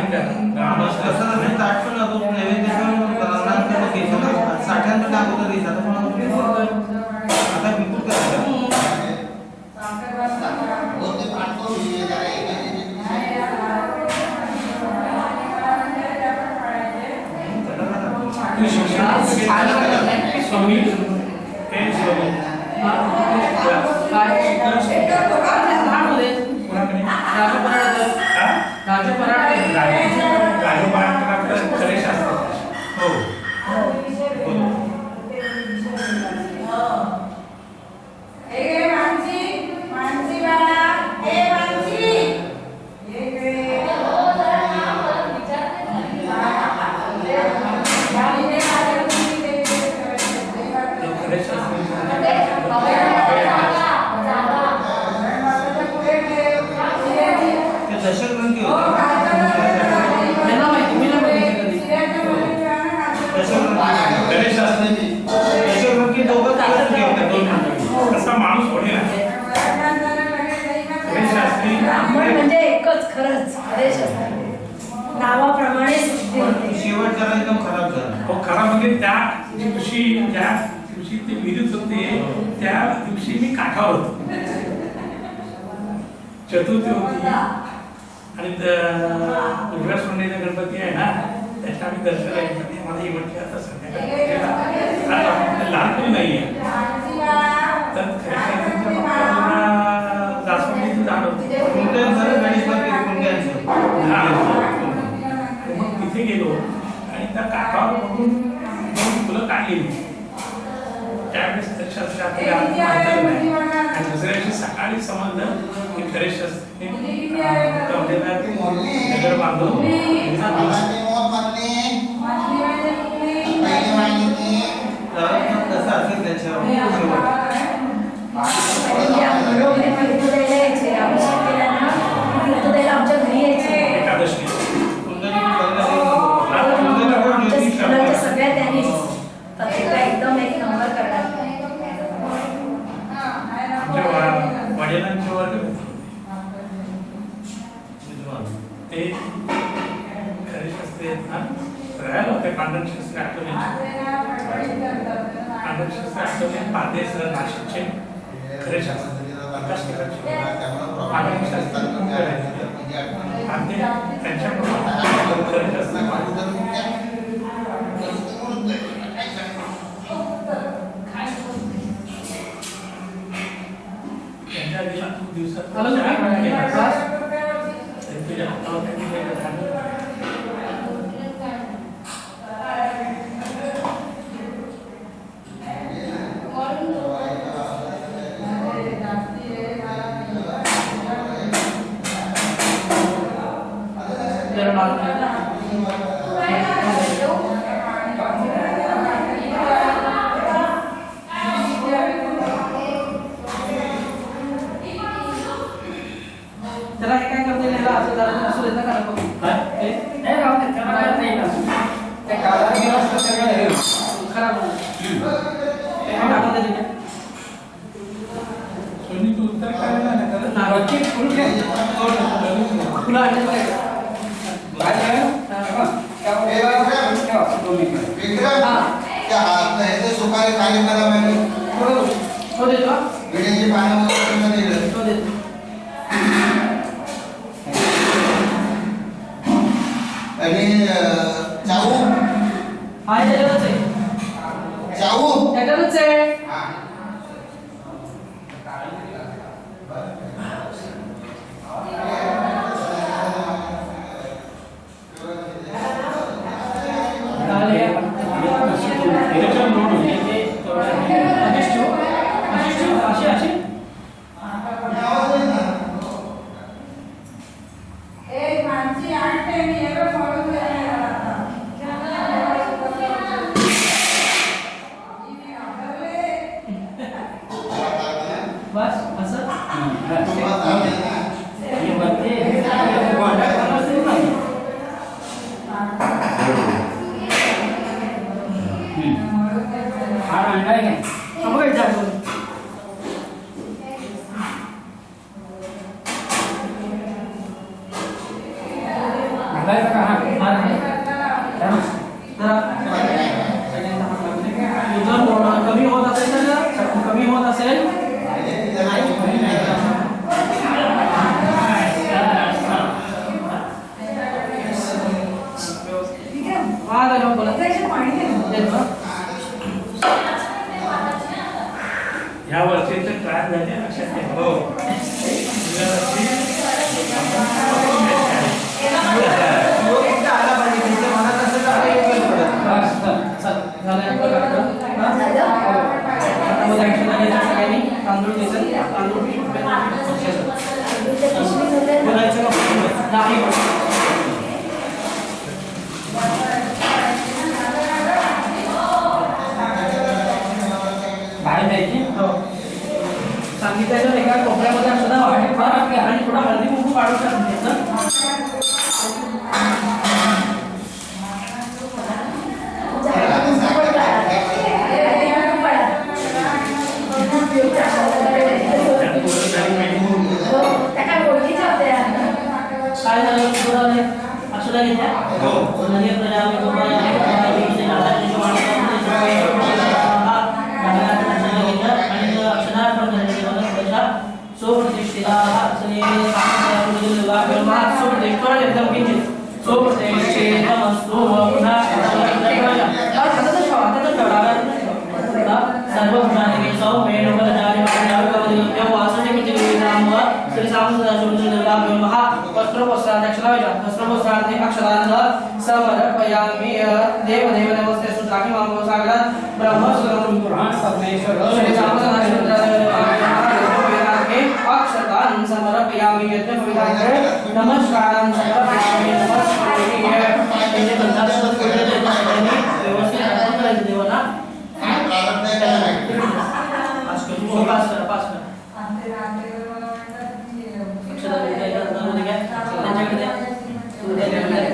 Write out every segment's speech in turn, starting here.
मग कसं असं ताट पण आपण नैवेद्य करून नंतर मग घ्यायचं साठ्यानंतर अगोदर द्यायचं आता बिलकुल करायचं स्वामी म्हणजे एकच खरंच नावाप्रमाणे शेवट जरा एकदम खराब झाला हो खराब म्हणजे त्या दिवशी ज्या दिवशी ते विहिरीत होते त्या दिवशी मी काठावर होतो चतुर्थी होती आणि उजव्या सोंडेचा गणपती आहे ना त्याच्या आम्ही दर्शन गणपती मला ही म्हटली आता संध्याकाळी लहान कोणी नाहीये तर जास्वंदीचं झाड होतं मग तिथे गेलो आणि त्या काठावर बघून दोन फुलं काढली त्यावेळेस त्याच्या आणि दुसऱ्या दिवशी सकाळी समजलं की खरे शस्त्री नगर बांधून कसं असेल त्याच्यावर सगळ्या त्यांनी एकदम एक नंबर करणार वडिलांचे वर्ग ते खरे शास्त्री आहेत ना राहायला होते पांढर शास्त्री आठवले पांढर शास्त्री आठवले पांढरे सर नाशिकचे खरे शास्त्री पांढर शास्त्री त्यांच्याकडून खरे शास्त्री दिवसात Đây các bạn ह्या वर्षीचे ट्रायल झाले लक्षात घ्या. हो. पुढल्या वर्षी योग एकदा आला पाहिजे. त्यांच्या मनात असेल तर आपण योग केलं पाहिजे. झालं आपलं कार्यक्रम. हा? आता मग action घ्यायचं सगळ्यांनी. तांदूळ घ्यायचं. तांदूळ बोलायचं का? नाही. बाहेर जायची. सांगितल्याच्या एका कोपऱ्यामध्ये अक्षदा वाढे फार घ्या आणि थोडा हळदी कुंकू काढून टाकायचं. काय झालं पुढे अक्षदा घेतल्या. नदी प्रजावी समर्पयामि देवदेव नमस्ते सुत्राहि मामो सागरा ब्रह्म स्वरूप पुराण परमेश्वर श्री सामसनाशुद्राके अक्षतान् समर्पयामि यज्ञ विधाने नमस्कारान् समर्पयामि नमस्कारामि ये बंदास पुढे देवानी व्यवस्थित अर्पण करायचं देवाला. पास कर अक्षता द्यायला मध्ये घ्या त्यांच्याकडे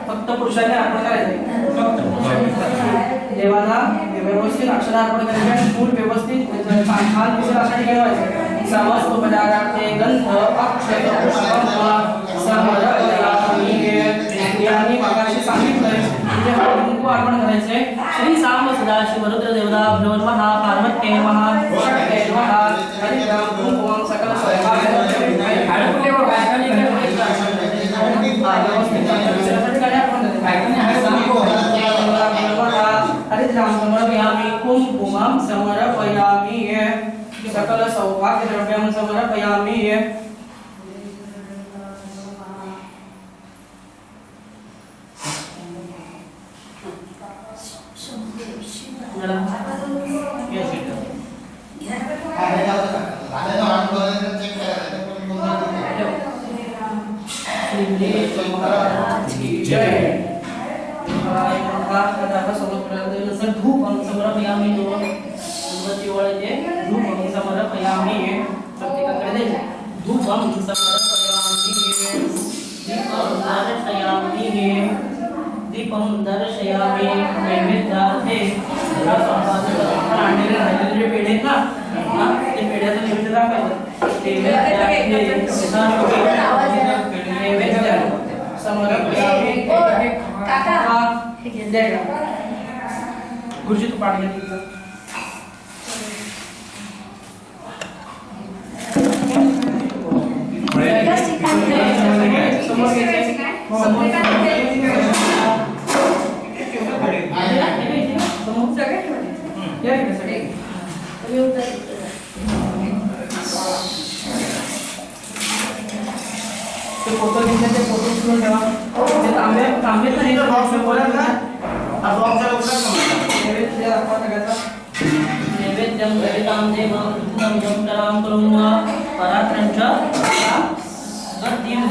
फक्त पुरुषांनी अर्पण करायचं. देवाला व्यवस्थित अक्षरा अर्पण करायचे. फूल व्यवस्थित छान दिसेल अशा ठिकाणी ठेवायचं. समस्त पदार्थाचे गंध अक्षत पुष्पम समर्पयामि यांनी मगाशी सांगितलंय म्हणजे हळदी कुंकू अर्पण करायचे. श्री साम सदाशिव रुद्र देवता नमः पार्वती नमः शक्ते नमः हरिद्राम कुंकुमं सकल हरिद्राम समर्पयामि कुंकुमं समर्पयामि सकल सौभाग्य द्रव्यं समर्पयामि. धूप समर्पयामि धूप समर्पयामि प्रत्येकाकडे द्यायचं. धूप समर्पयामि दीपं दर्शयामि नैवेद्यार्थे आणलेले राहिलेले पेढे ना ते पेढ्याचं नैवेद्य दाखवायचं. नैवेद्य समर्पयामि. गुरुजी तू पाठ घ्या. फोटो घेतल्याचे फोटो उचलून ठेवा. तांबे तर बॉक्स बोला ना. नैवेद्यं दरितां देवं जपरां करुण परात्रंच गतिं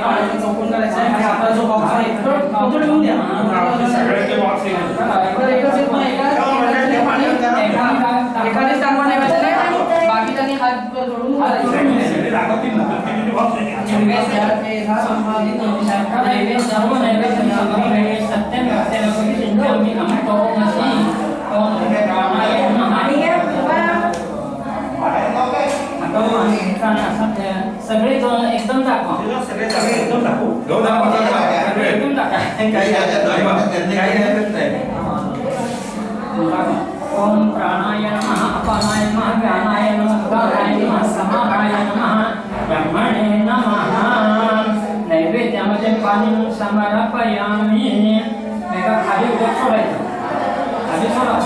पाण्याचं चौकून करायचं आहे. आणि आपला जो बॉक्स आहे तो ठेवून द्या. एखादेच टाकवा नाही बाकीच्यांनी हात जोडून सगळे एकदम दाखवा. सगळे एकदम दाखवू. एकदम टाका. ओम प्राणाय नमः अपानाय नमः व्यानाय नमः उदानाय समाहाय नमः ब्रह्मणे नमः नैवेद्यामध्ये पाणी समर्पयामि एका खाली उद्या सोडायचं खाली सोडा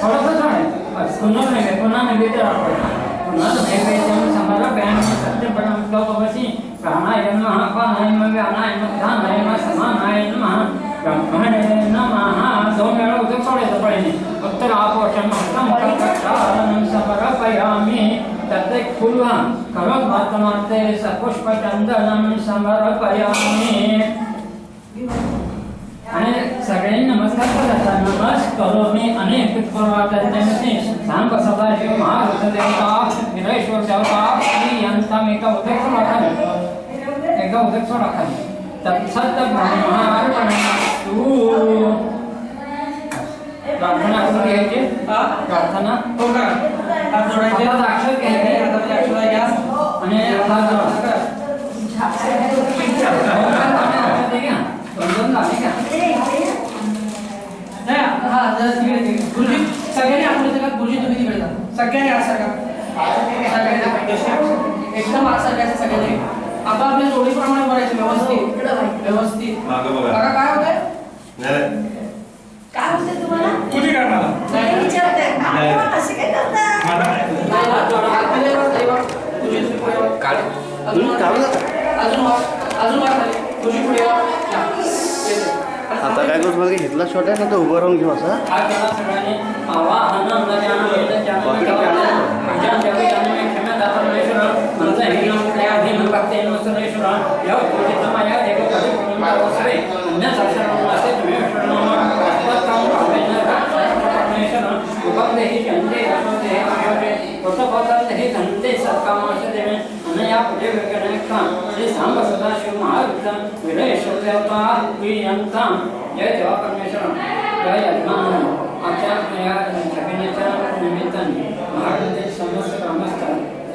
थोडंसं सोडायचं बस पुन्हा नैवेद्य दाखवायचं पुन्हा नैवेद्यं समर्पयामि सत्यपरं श्लोकवशी प्राणाय नमः अपानाय नमः व्यानाय नमः ध्यानाय नमः समानाय नमः ब्रह्मणे नमः 2 वेळा उद्या सोडायचं पहिले उत्तरापोषण हस्तमुखकक्षालनं समर्पयामि तत् फुल्वा करोत् वर्तमाते सपुष्पचन्दनं समर्पयामि आणि सगळ्यांनी नमस्कार करायचा नमस्कारोमी अनेक पितृवादन्यमसी सांब सदाशिव महारुद्र देवता विरेश्वर देवता श्रीयंतम एका उदक सोडा खाली तत्सत ब्रह्मार्पणमस्तु प्रार्थना करून घ्यायची प्रार्थना हात जोडायचे हातात अक्षर घ्यायचे हातातले अक्षर घ्या आणि हात जोडा हा जरा तिकडे गुरुजी सगळ्यांनी आपल्या जगात गुरुजी तुम्ही तिकडे जा सगळ्यांनी आज सरका एकदम आज सरकायचं सगळ्यांनी आता आपल्या जोडीप्रमाणे बोलायचं व्यवस्थित बघा काय होतंय काय होते तुम्हाला कुणी करणार नाही विचारते असे काय करता आता काय करू मला घेतला शॉट आहे ना तर उभं राहून घेऊ असा जय देवा परमेश्वर जय यजमान आमच्या या सगळ्यांच्या निमित्ताने महाराष्ट्रातील समस्त ग्रामस्थ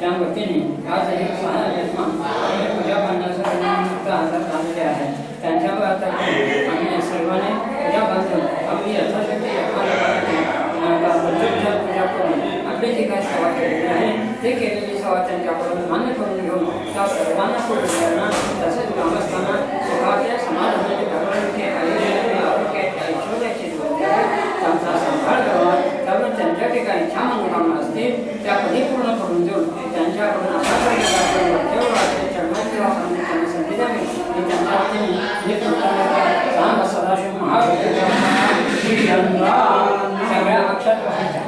त्या वतीने आज एक सहा यजमान पूजा करण्यासाठी निमित्त हजर झालेले आहे त्यांच्यावर आता आम्ही सर्वांनी पूजा बांधून आपली यथाशक्ती पूजा करून आपली जी काही सेवा केलेली आहे ते केलेली सेवा त्यांच्याकडून मान्य करून घेऊन त्या सर्वांना पुढे तसेच ग्रामस्थांना सुखाच्या समाधानाचे घडवणुकी त्यांचा संभाळ करावा त्यामुळे त्यांच्या ठिकाणी इच्छा मनोकामना असतील त्या परिपूर्ण करून देऊन त्यांच्याकडून अशा प्रकारचे चढवण्याची वापरणे त्यांना संधी द्यावी आणि त्यांच्या वतीने हे सांग सदाशिव महाराज सगळ्या अक्षर व्हायच्या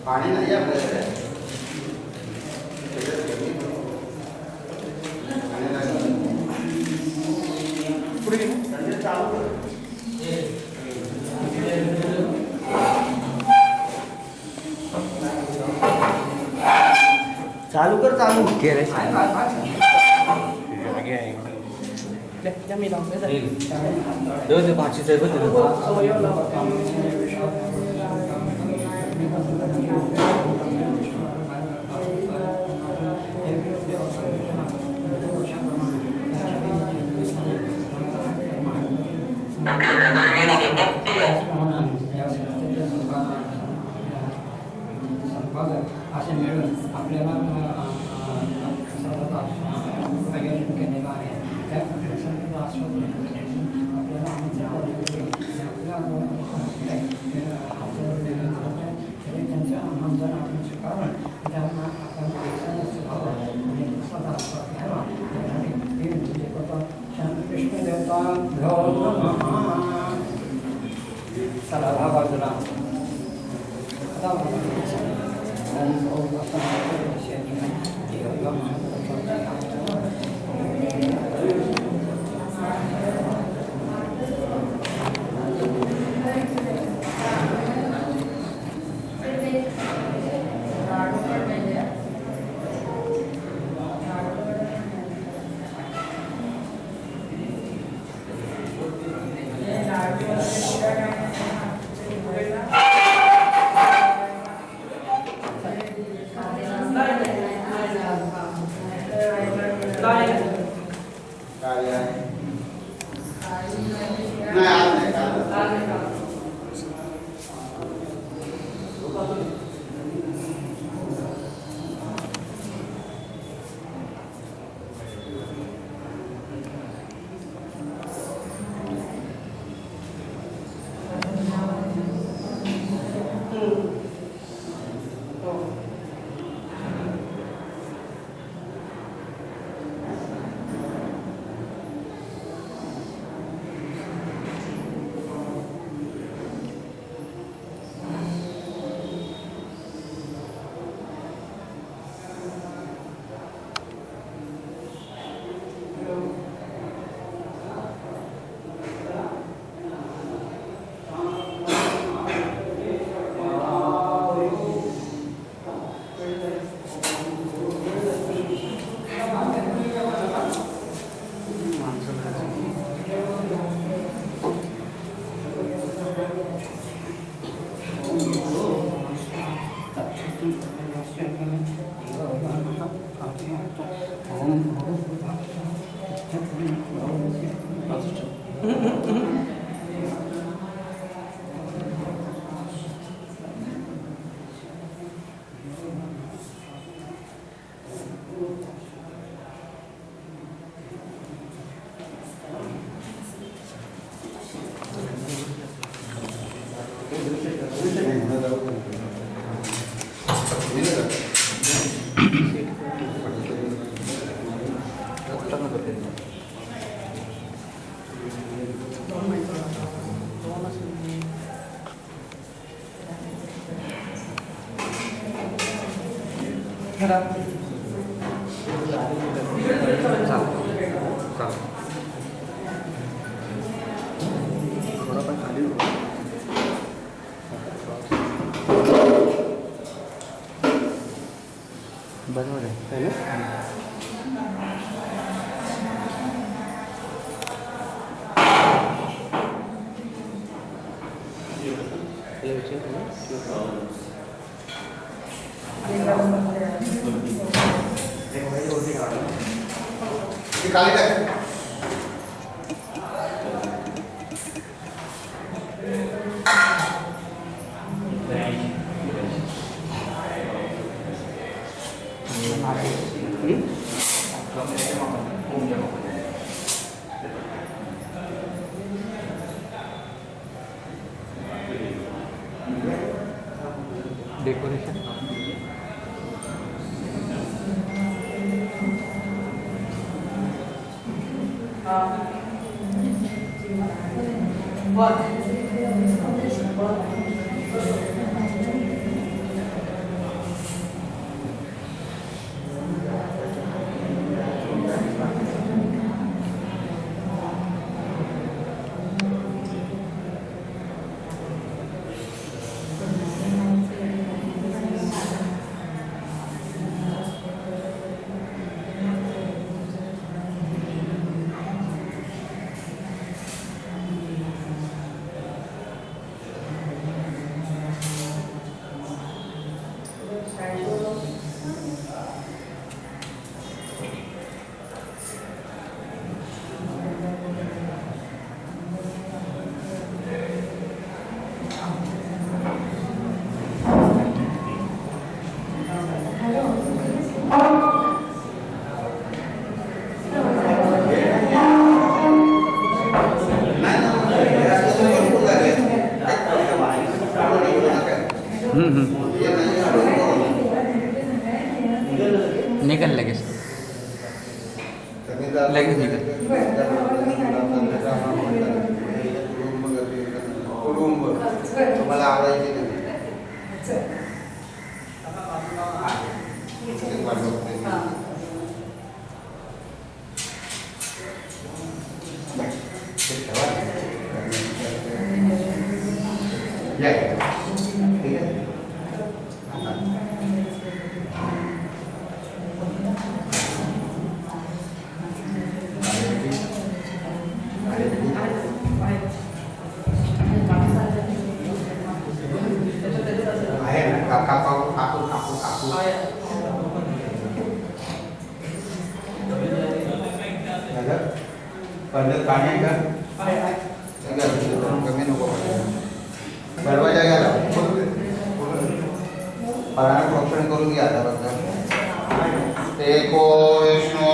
पाणी नाही आपल्याकडे चालू कर चालू घे रे भाषेच असे मिळून आपल्याला आयोजन केलेलं आहे त्या सर्व आस्वाद आपल्याला त्यांच्या आमदार आपण बरोबर आहे ना? डेकोरेशन निकल लगेच लगेच निकल तुम्हाला आवडायचे पंडित पाणी का कमी नको बरोबर जागा परायण प्रोक्षण करून घ्या आता बघा एको विष्णू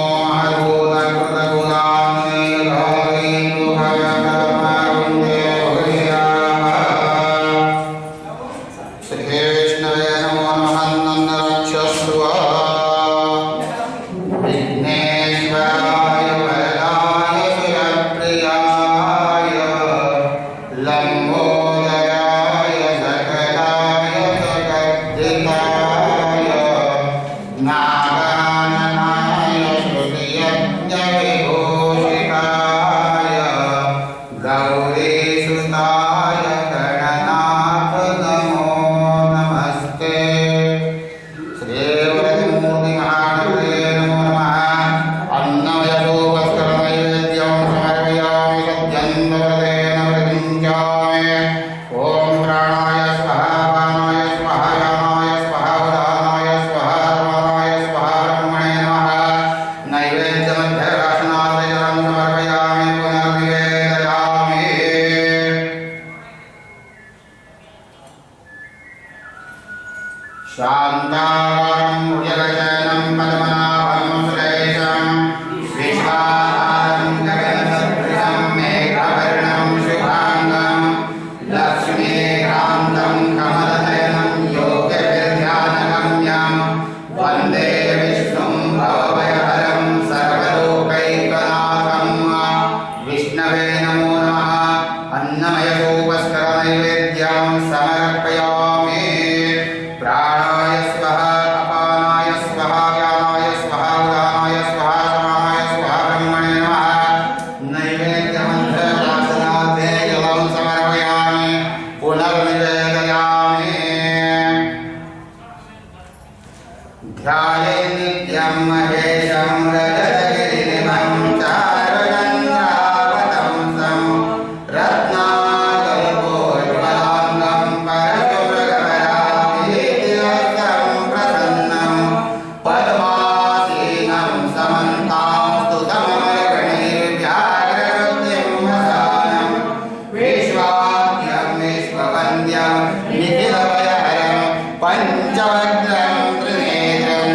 शान्ताकारं भुजगशयनं पद्मनाभं सुरेशं विश्वाधारं गगनसदृशं मेघवर्णं शुभाङ्गं लक्ष्मीकान्तं कमलनयनं योगविध्यानगम्यं वन्दे विष्णुं भवभयहरं सर्वलोकैकनाथं विष्णवे नमो नमः अन्नमयरूपस्करनैवेद्यं समर्पयामि प्राणाय स्वाहा अपानाय स्वाहा व्यानाय स्वाहा उदानाय स्वाहा समानाय स्वाहा ब्रह्मणे नमः नैवेद्यमन्त्रवासनार्थे जलं समर्पयामि पुनर्निवेदयामि ध्याये नित्यं महेशं रजतगिरिनिभं चारुचन्द्रावतंसं रत्नाकल्पोज्ज्वलाङ्गं परशुभ्रगभराभिदिव्यं प्रसन्नं पद्मासीनं समन्तां स्तुतममरगणैर्व्याघ्रवृद्धिं वसानं विश्वाद्यं विश्ववन्द्यं निखिलभयहरं पञ्चवक्त्रं त्रिनेत्रं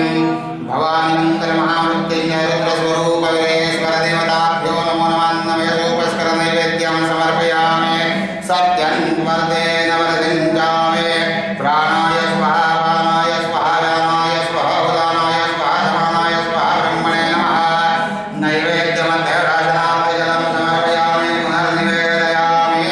भवानी मंगलमहामृत्युंजय रुद्रस्वरूप वीरेश्वर देवताभ्यो नमो नमः अन्नमयरूपस्कर नैवेद्यं समर्पयामि सत्यं वरदे नवरदिञ्जामे प्राणाय स्वाहा अपानाय स्वाहा व्यानाय स्वाहा उदानाय स्वाहा समानाय स्वाहा ब्रह्मणे नमः नैवेद्यमध्यराजनाय जलं समर्पयामि पुनर्निवेदयामि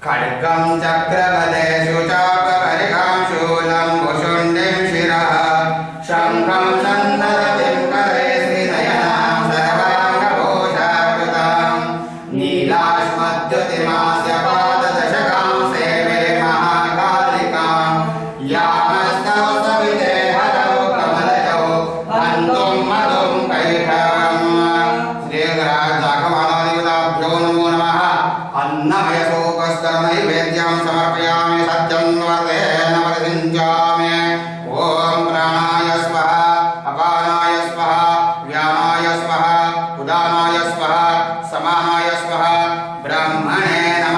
खड्गं चक्रगदेषु चापरिघं शूलं भुषुण्डिं शिरः शङ्खं सन्ददतिं करे श्रीनयनां सर्वाङ्गभूषाकृतां नीलाश्मद्युतिमास्य पाददशकां सेवे महाकालिकां यामस्तव सविते हरौ कमलजौ हन्तुं मधुं कैठवम् श्रीराजाघवानादिवताभ्यो नमो नमः अन्नमयसूपस्कर नैवेद्यं समर्पयामि सत्यं वरदे नवरदिञ्जामि ॐ प्राणाय स्वाहा अपानाय स्वाहा व्यानाय स्वाहा उदानाय स्वाहा समानाय स्वाहा ब्रह्मणे नमः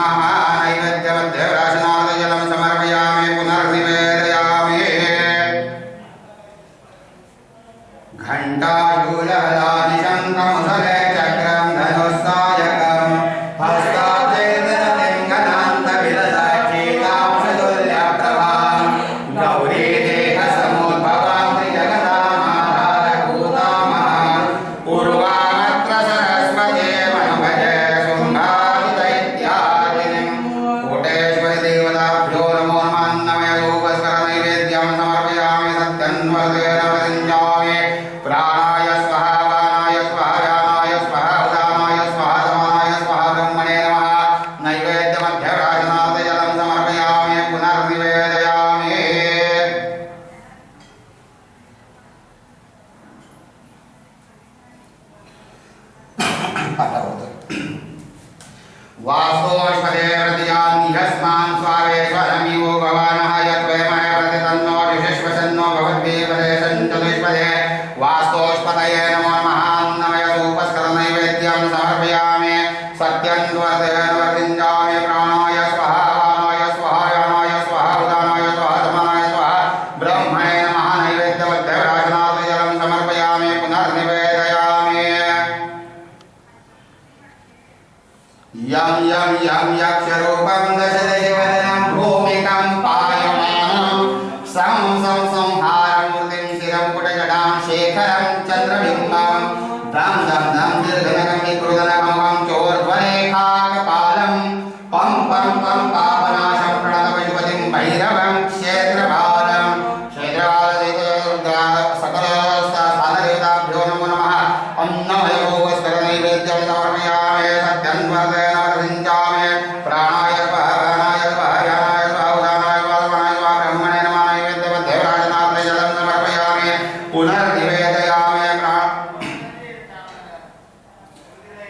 वास्तोष्पदे प्रतिजान्यस्मान् स्वावेश्वरमिवो भवानः यद्वैमहे प्रतितन्नो विशिष्वसन्नो भवद्भिपदे सञ्चतुष्पदे वास्तोष्पदये नमो नमः अन्नमयरूपस्करनैवेद्यं समर्पयामि सत्यं वर्धयन् वर्धिञ्जामि प्राणाय स्वाहा वामाय स्वाहा यानाय स्वाहा उदानाय स्वाहा समानाय स्वाहा ब्रह्मणे नमः नैवेद्यवद्भ्यराजनाथ जलं समर्पयामि पुनर्निवेदयामि यं यक्षरूपं दशदेवदनं भूमिकं पायमानं सं संहारं मूर्तिं शिरं कुटजटां शेखरं चन्द्रबिम्बं दं दीर्घनकं विकृतनकं चोर्ध्वरेखाकपालं पं पापनाशं प्रणतपशुपतिं भैरवं क्षेत्रपालं सकलस्थानदेवताभ्यो नमो नमः अन्नमयभोगस्करनैवेद्यं समर्पयामि सत्यं वर्धयन् वर्धिञ्जामि प्राणाय स्वाहा यानाय स्वाहा उदानाय स्वाहा समानाय स्वाहा ब्रह्मणे नमः नैवेद्यवद्भ्यराजनाथ जलं समर्पयामि पुनर्निवेदयामि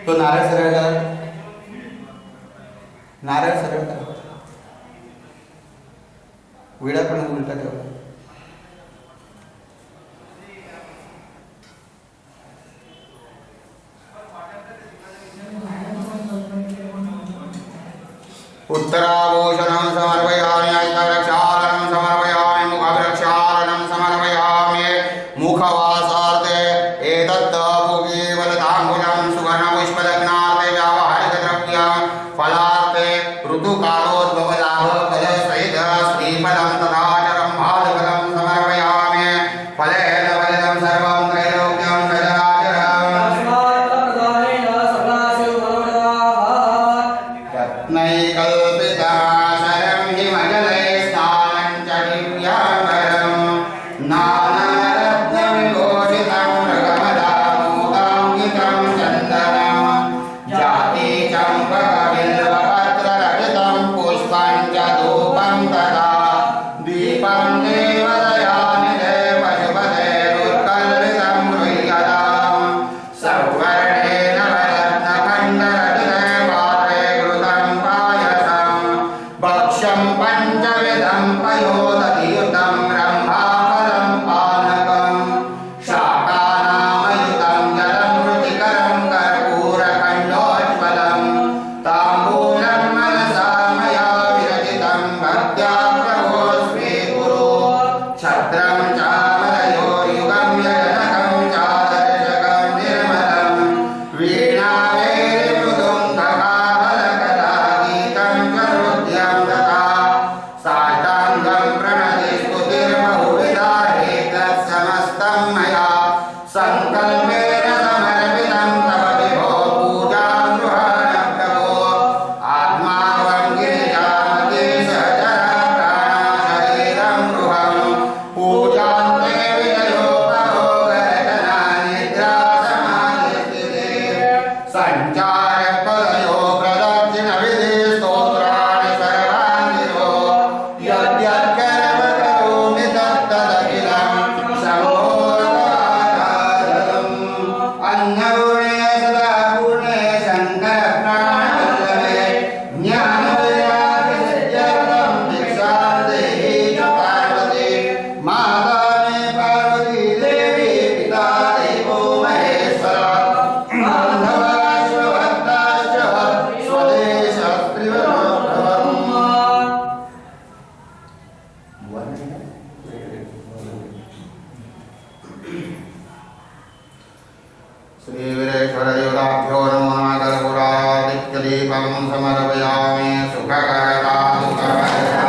तो नारळ सरळ करा नारळ सरळ करा विडा पण उलटा ठेवा उत्तराभूषणं समर्पयामि हस्तरक्षालनं समर्पयामि मुखरक्षालनं समर्पयामि मुखवासार्थे एतत् केवलताम्बूलं सुवर्णपुष्पदग्नार्थे व्यावहारिकद्रव्यं फलार्थे ऋतुकालोद्भवलाभ फलसहित श्रीफलं तथा चरम्भालफलं समर्पयामि फलेन फलितं सर्वं त्रैलोक्यं सचराचरम् रत्नैकल्पिताशरं हिमजले स्नानं च दिव्याम्बरं नानारत्नविभूषितं मृगमदामोदाङ्कितं चन्दनं जातिचम्पकबिल्वपत्ररचितं पुष्पं च धूपं तथा दीपं देवदयानि पशुपते दुर्कल्पितं गृह्यतां सौवर्णेन वरत्नखण्डरचिते पात्रे घृतं पायसं भक्ष्यं पञ्चविधं पयोदधियुतं ब्रह्माफलं पानकं शाकानामयुतं जलं रुचिकरं कर्पूरखण्डोज्ज्वलं ताम्बूलं मनसा मया विरचितं भक्त्या प्रभो स्वीकुरु छत्रं चामरयोर्युगं यजनकं चादर्शकं निर्मलं वीणावेरिमृदुङ्गकाहलकलागीतं च हृद्यं तथा साष्टाङ्गं प्रणतिस्तुतिर्बहुविधा हेतत्समस्तं मया सङ्कल्पेन समर्पितं तव विभो पूजां गृहाण प्रभो आत्मावं गिरिजामते सहचरं प्राणशरीरं गृहं पूजान्ते विजयोपभोगरचना निद्रा समाधिस्थिते सञ्चारपदयो प्रदक्षिणविधि स्तोत्राणि सर्वाङ्गिरो यद्यत्कर्म करोमि तत्तदखिलं शम्भोर्वादारम् अन्नपूर्णे सदा पूर्णे शङ्करप्राणवल्लभे ज्ञानवैराग्यसिद्ध्यर्थं दीक्षां देहि च पार्वती माता मे पार्वती देवी पिता देवो महेश्वरः बान्धवाश्वभक्ताश्च स्वदेशस्त्रिवरोभवम् श्रीवीरेश्वरदेवताभ्यो नमो नमः कर्पूरादित्यदीपं समर्पयामि सुखकरता सुखकरता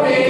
Thank you.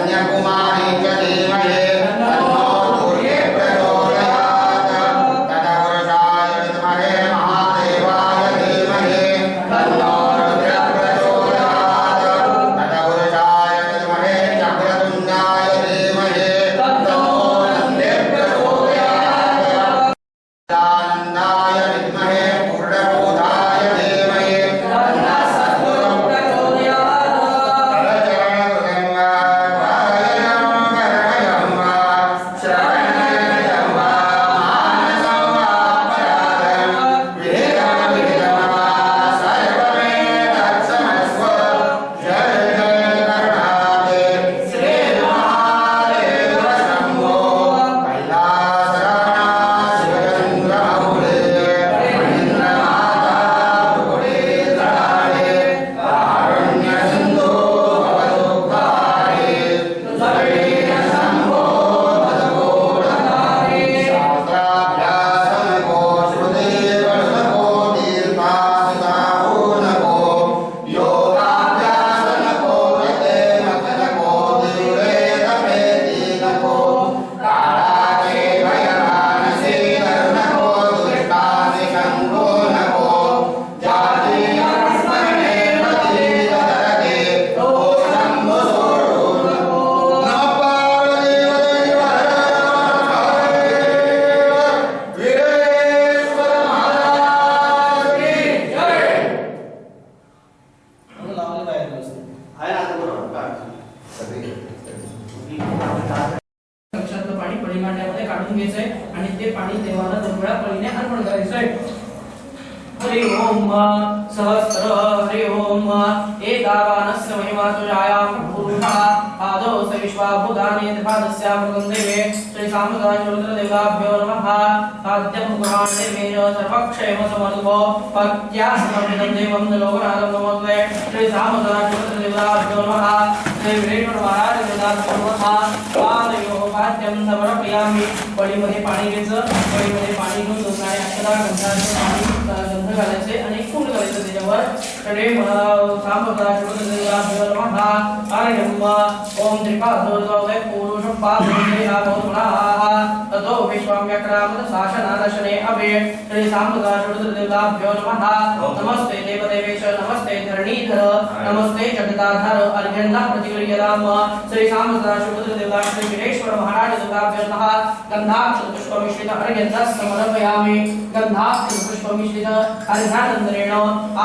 कन्याकुमारी च धीमहि तन्नो सूर्ये प्रचोदयात् तत्पुरुषाय विद्महे महादेवाय धीमहि तन्नो रुद्रः प्रचोदयात् तत्पुरुषाय विद्महे चक्रतुण्डाय धीमहि तन्नो नन्दिः प्रचोदयात् आनन्दाय विद्महे पूर्णबोधाय धीमहि तन्नः सद्गुरुः प्रचोदयात् करचरणकृतं वा पादयं कर्मयं वा श्रवणनयनं वा मानसं वा अपराधं विहितं वा सर्वमेतत्समस्व जय जय करुणाब्धे श्री महादेव शम्भो कैलासराणा शिवचन्द्रमौळे मणीन्द्रमाता भुवने तडाळे कारुण्यसिन्धो भवदुद्धारे सर्वेण शम्भो भवदुद्धारे शास्त्राभ्यासनको श्रुतिवर्धको तीर्थासिताहो नको योगाभ्यासनको यतेमतनको तीव्रेतमेति नको काळाचे भयमानसे करुणको दुष्टानिशङ्को नको जातीयस्मरणे मतीतरते तो शम्भो सोडू नको नमः पार्वतीपतये वीरेश्वर महाराज की जय लावले बाहेर व्यवस्थित. आहे ना आता बरोबर लक्षातलं पाणी पळी मांड्यामध्ये काढून घ्यायचंय आणि ते पाणी देवाला 2 वेळा पळीने अर्पण करायचंय. हरि ओम सहस्र हरि ओम एतावानस्य महिमा तुजायां पुरुषः आदौ स विश्वाभूतानि यथादस्यामृतं देवे श्री सामगाजुरुद्रदेवाभ्यो नमः आद्यं पुराणे मेन सर्वक्षेम समर्पो भक्त्या समर्पितं देवं लोकनाथं नमोऽस्ते श्री सामगाजुरुद्रदेवाभ्यो नमः श्री वीरेश्वर महाराज देवताभ्यो नमः पादयोः पाद्यं समर्पयामि. पळीमध्ये पाणी घ्यायचं, पळीमध्ये पाणी घेऊन दोघांनी अक्षरा गंधाचं पाणी गंध घालायचे आणि फूल घालायचं त्याच्यावर. कडे सामगाजुरुद्रदेवाभ्यो नमः आर्यम् ओम त्रिपादोर्ध्वै पुरुषपादोर्ध्वैनाभोधुनाः ततो विश्वाम्यक्रामत शासनादशने अभे श्री सामगाजुरुद्रदेवाभ्यो नमः. नमस्ते देवदेवेश नमस्ते धरणीधर नमस्ते जगदाधार अर्घ्यन्नः प्रतिगृह्यताम्. श्री सामगाजुरुद्रदेवा श्री वीरेश्वर महाराज देवताभ्यो नमः. गन्धाक्षतपुष्पमिश्रित अर्घ्यन्नः समर्पयामि. गन्धाक्षतपुष्पमिश्रित अर्घ्यानंतरेण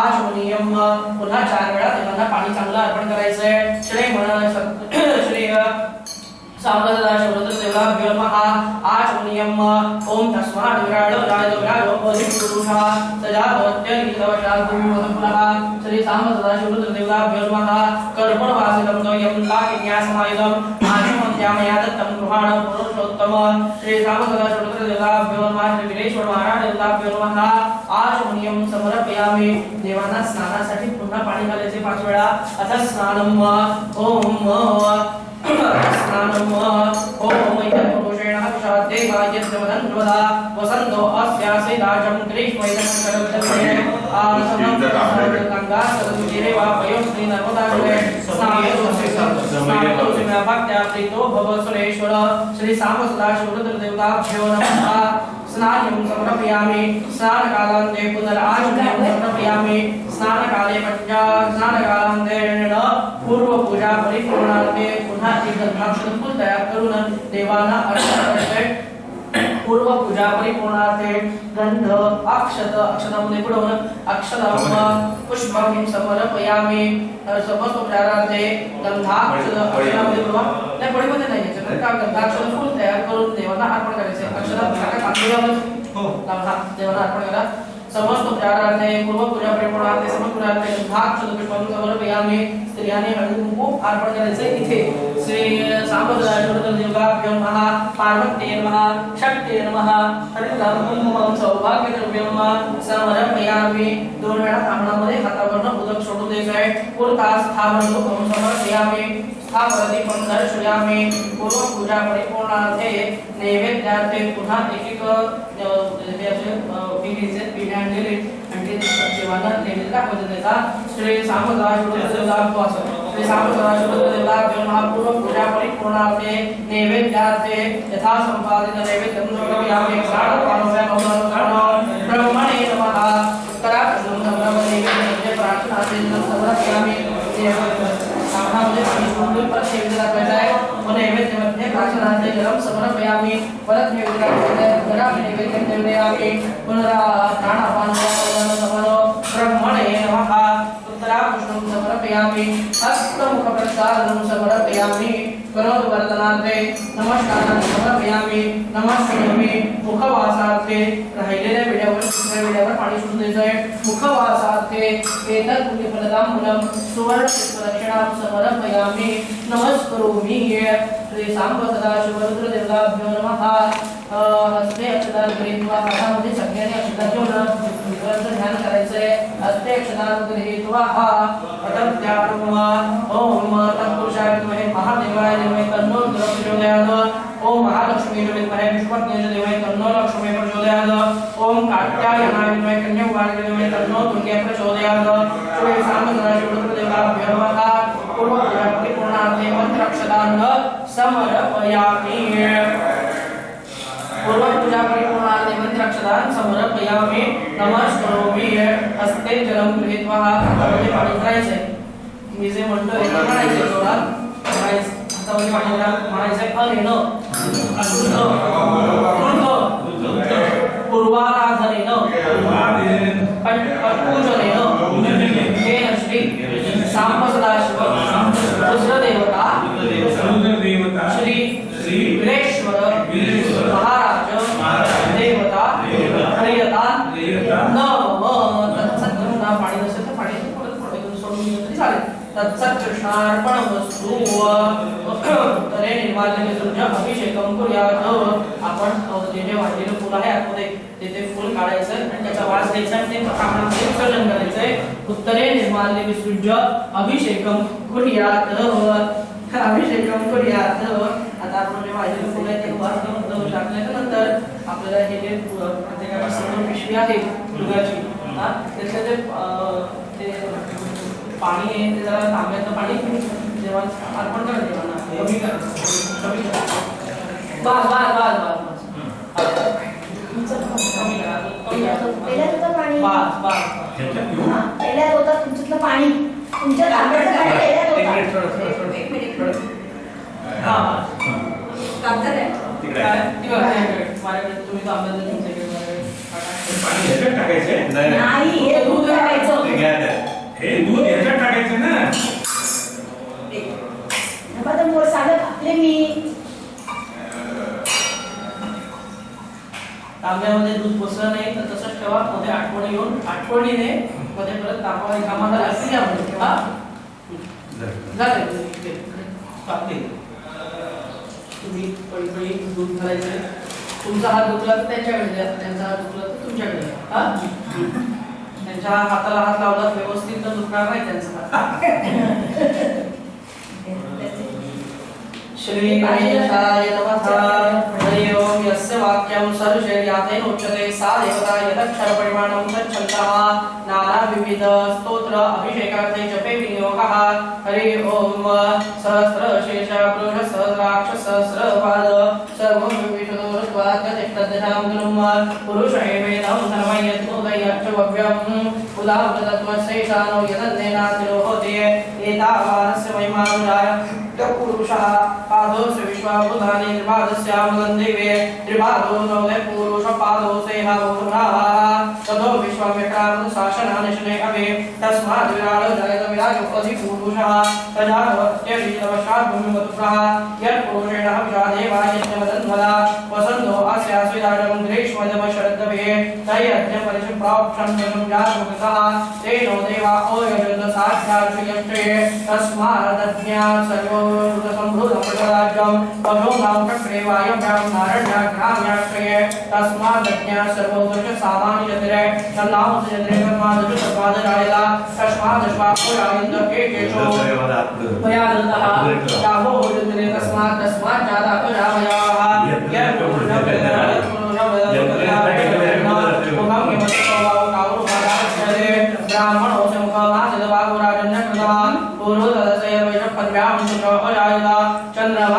आचमनीयम्. पुन्हा 4 वेळा देवांना पाणी चांगलं अर्पण करायचंय. श्री सामगाजुरुद्रदेवाभ्यो नमः. आचमनीयम्. ओम तस्मात् विराडो राजो विराजो पुरुषः सजावत्यलितवशाद्भूमः. श्री सामगाजुरुद्रदेवाभ्यो नमः. कर्पूरवासितं द्वयं ताकिन्यासमायुधम् आचमन्त्यामया दत्तं गृहाण पुरुषोत्तम. श्री सामगाजुरुद्रदेवाभ्यो नमः. श्री वीरेश्वर महाराज देवताभ्यो नमः. आचमनीयं समर्पयामि. देवांना स्नानासाठी पुन्हा पाणी घालायचे 5 वेळा. अथ स्नानम् ओम स्नानम् ओम इदपुरुषेण हविषाद्देवायत्रवदन्वदा वसन्तो अस्यासिदाजं ग्रीष्मैदं करद्धमे आसनं गंगा सरस्वतीरे वा पयोस्त्री नर्मदाजले स्नायो भक्त्या प्रीतो भव सुरेश्वर. श्री सामसदाशिवरुद्रदेवताभ्यो नमः. स्नानं समर्पयामि. स्नानकालान्ते पुनराचमनीयं समर्पयामि. स्नानकाले स्नानकालान्तेन पूर्वपूजा परिपूर्णार्थे पुन्हा एक गंधाक्षत फूल तयार करून देवांना अर्पण करायचे. पूर्वपूजा परिपूर्णार्थे गंध अक्षतामध्ये बुडवून अक्षतं पुष्पं समर्पयामि. समस्तोपचारार्थे गंधाक्षत अक्षतामध्ये बुडवून नाही पडीमध्ये नाही घ्यायचं तर गंधाक्षत फूल तयार करून देवांना अर्पण करायचे. अक्षता तांदूळावर देवांना अर्पण करा. समस्तोपचारार्थे पूर्वपूजा परिपूर्णार्थे समपूर्णार्थे गंधाक्षत पुष्पं समर्पयामि. स्त्रियांनी हळदी कुंकू अर्पण करायचे. इथे श्री सामगाजुरुद्रदेवाभ्यो नमः. पार्वत्यै नमः. शक्त्यै नमः. हरिद्रां कुंकुमं सौभाग्यद्रव्यं समर्पयामि. 2 वेळा तांबणामध्ये हातावरनं उदक सोडून द्यायचं आहे. पूर्तास्थापन समर्पयामि. स्थापरदीपं दर्शयामि. पूर्वपूजा परिपूर्णार्थे नैवेद्यार्थे पुन्हा एक पिढ्या आणलेले आणि ते देवांना नैवेद्य दाखवतात. श्री सामगाजुरुद्रदेवाभ्यो श्री सांबसदाशिवदेवताभ्यो नमः पूर्व पूजा परिपूर्णार्थे नैवेद्यार्थे यथा संपादित नैवेद्यं समर्पयामि साधकानुमय भगवान् ब्रह्मणे नमः उत्तराखंडं नैवेद्यं प्रार्थनार्थे समर्पयामि सामनामध्ये पाणी परत नैवेद्य दाखवायचा आहे व नैवेद्यामध्ये प्रार्थनार्थे जलम समर्पयामि परत नैवेद्य दाखवायचा आहे जरा नैवेद्यं नैवेद्यामि पुनरा प्राणापान समनो ब्रह्मणे नमः उत्तराभूषणं समर्पयामि हस्तमुखप्रसादनं समर्पयामि करोतु वरदनार्थे नमस्कारान् समर्पयामि नमस्करोमि मुखवासार्थे राहिलेल्या विड्यावर पाणी सोडून द्यायचं आहे मुखवासार्थे एतत् पुण्यफलदाम्बूलं सुवर्णपुष्पदक्षिणां समर्पयामि नमस्करोमि श्री सांब सदाशिवरुद्रदेवताभ्यो नमः हस्ते अक्षदान गृहीत्वा हातामध्ये सगळ्यांनी अक्षदा घेऊन ईश्वराचं ध्यान करायचंय हस्ते अक्षदान गृहीत्वा अतर्त्यानुम ओम तत्पुरुषाय विद्महे महादेवाय धीमहि तन्नो रुद्रः प्रचोदयात् ओम महालक्ष्मी विद्महे विष्णुपत्न्यै धीमहि तन्नो लक्ष्मी प्रचोदयात् ओम कात्यायनाय विद्महे कन्याकुमारी धीमहि तन्नो तुङ्गे प्रचोदयात् श्री सांब सदाशिवरुद्रदेवताभ्यो नमः पूर्वपूजा परिपूर्णार्थे मंत्राक्षदान समर्पयामि पूर्वपूजा परिपूर्णार्थे मंत्राक्षदान समर्पयामि नमस्करोमि हस्ते जलम गृहीत्वा हातामध्ये पाणी करायचंय मी जे म्हणतोय ते म्हणायचंय जोरात हातामध्ये पाणी म्हणायचंय अनेन अशुद्ध कृत पूर्वाराधनेन पूजनेन हेन श्री सांब सदाशिव रुद्रदेवता श्री वीरेश्वर महाराज देवता प्रियतान नमः तत्सत्कृष्णा पाणी नसेल तर पाणी परत सोडून दिलं तरी चालेल तत्सत्कृष्णार्पणमस्तु उत्तरे निर्माल्यविसृज्य अभिषेकं कुर्यात् आपण जे वाढलेलं फुल आहे आतमध्ये ते फुल काढायचं आणि त्याचा वास द्यायचा आणि ते प्रमाणामध्ये विसर्जन करायचंय उत्तरे निर्माल्यविसृज्य अभिषेकं कुर्यात् अभिषेकं कुर्यात् आता आपण जे वाढलेलं फुल आहे ते वास देऊन टाकल्यानंतर आपल्याला हे जे प्रत्येकाची सर्व पिशवी आहे दुधाची त्याचं ते पाणी आहे ते जरा तांब्यातलं पाणी जेव्हा अर्पण करा देवांना कमी करा बस पहिल्यात होतं पाणी पहिल्यात होतं तुमच्यातलं पाणी तुमच्या तांब्याचं पाणी पहिल्यात होतं एक मिनिट माझ्याकडे तुम्ही तांब्याचं पाणी ह्याच्यात टाकायचंय नाही हे दूध टाकायचं हे दूध ह्याच्यात टाकायचं ना आता मोर सांगत आपले मी तांब्यामध्ये दूध बसलं नाही तर तसंच ठेवा मध्ये आठवणी येऊन आठवणीने मध्ये परत तापवायला कामाला असतील यामध्ये हा झालं तुम्ही पळी दूध घालायचं तुमचा हात दुखला तर त्यांच्याकडे द्या त्यांचा हात दुखला तर तुमच्याकडे द्या हा त्यांच्या हाताला हात लावला व्यवस्थित तर दुखणार नाही त्यांचा हात श्री गणेशाय नमः हरि ओम यस्य वाक्यं सर्वशरीरातेन उच्यते सा देवता यदक्षर परिमाणं तच्छन्दः नाना विविध स्तोत्र अभिषेकार्थे जपे विनियोगः हरि ओम सहस्र शेष पुरुष सहस्राक्ष सहस्रपाद सर्वं विविधोर्वाद्यतिष्ठदशामगुणं पुरुष एवेदं सर्वयत्नोदयश्च भव्यम् उदाहृतत्वशेषानो यदन्नेनातिरो होते एतावानस्य महिमानुजाय पुरुषः पादो से विश्वाभूतानि त्रिपादस्यामगन्धिवे त्रिपादो नवदे पुरुष पादो सेहा बहुनाः ततो विश्वमेकान्त शासनानि शने अवे तस्माद् विराडो जयत विराजो अधिपुरुषः प्रजापत्यशीलवशात् भूमिमतुप्रः यत्पुरुषेण विरादेवायज्ञमदन्वदा वसन्तो अस्यास्विदाडं ग्रीष्मदमशरद्दवे तयज्ञपरिशुप्राक्षन् जातमुखतः तेनो देवा ओयजन्त साक्षार्षयन्ते तस्मादज्ञात् सर्वो संभूतपटराज्यं पशूनां चक्रेवायं ब्राह्मणारण्याग्राम्याश्रये तस्मादज्ञात् सर्वोदश सामान्यजतिरे तन्नामसजतिरे तस्मादज सर्वादरायला तस्मादश्वापुरायन्दकेशो भयादन्तः यावो जतिरे तस्मात् जातापरामयाः ब्राह्मणो से मुखमासिदवागुराजन्यकृतवान् पूर्वतदशैर्व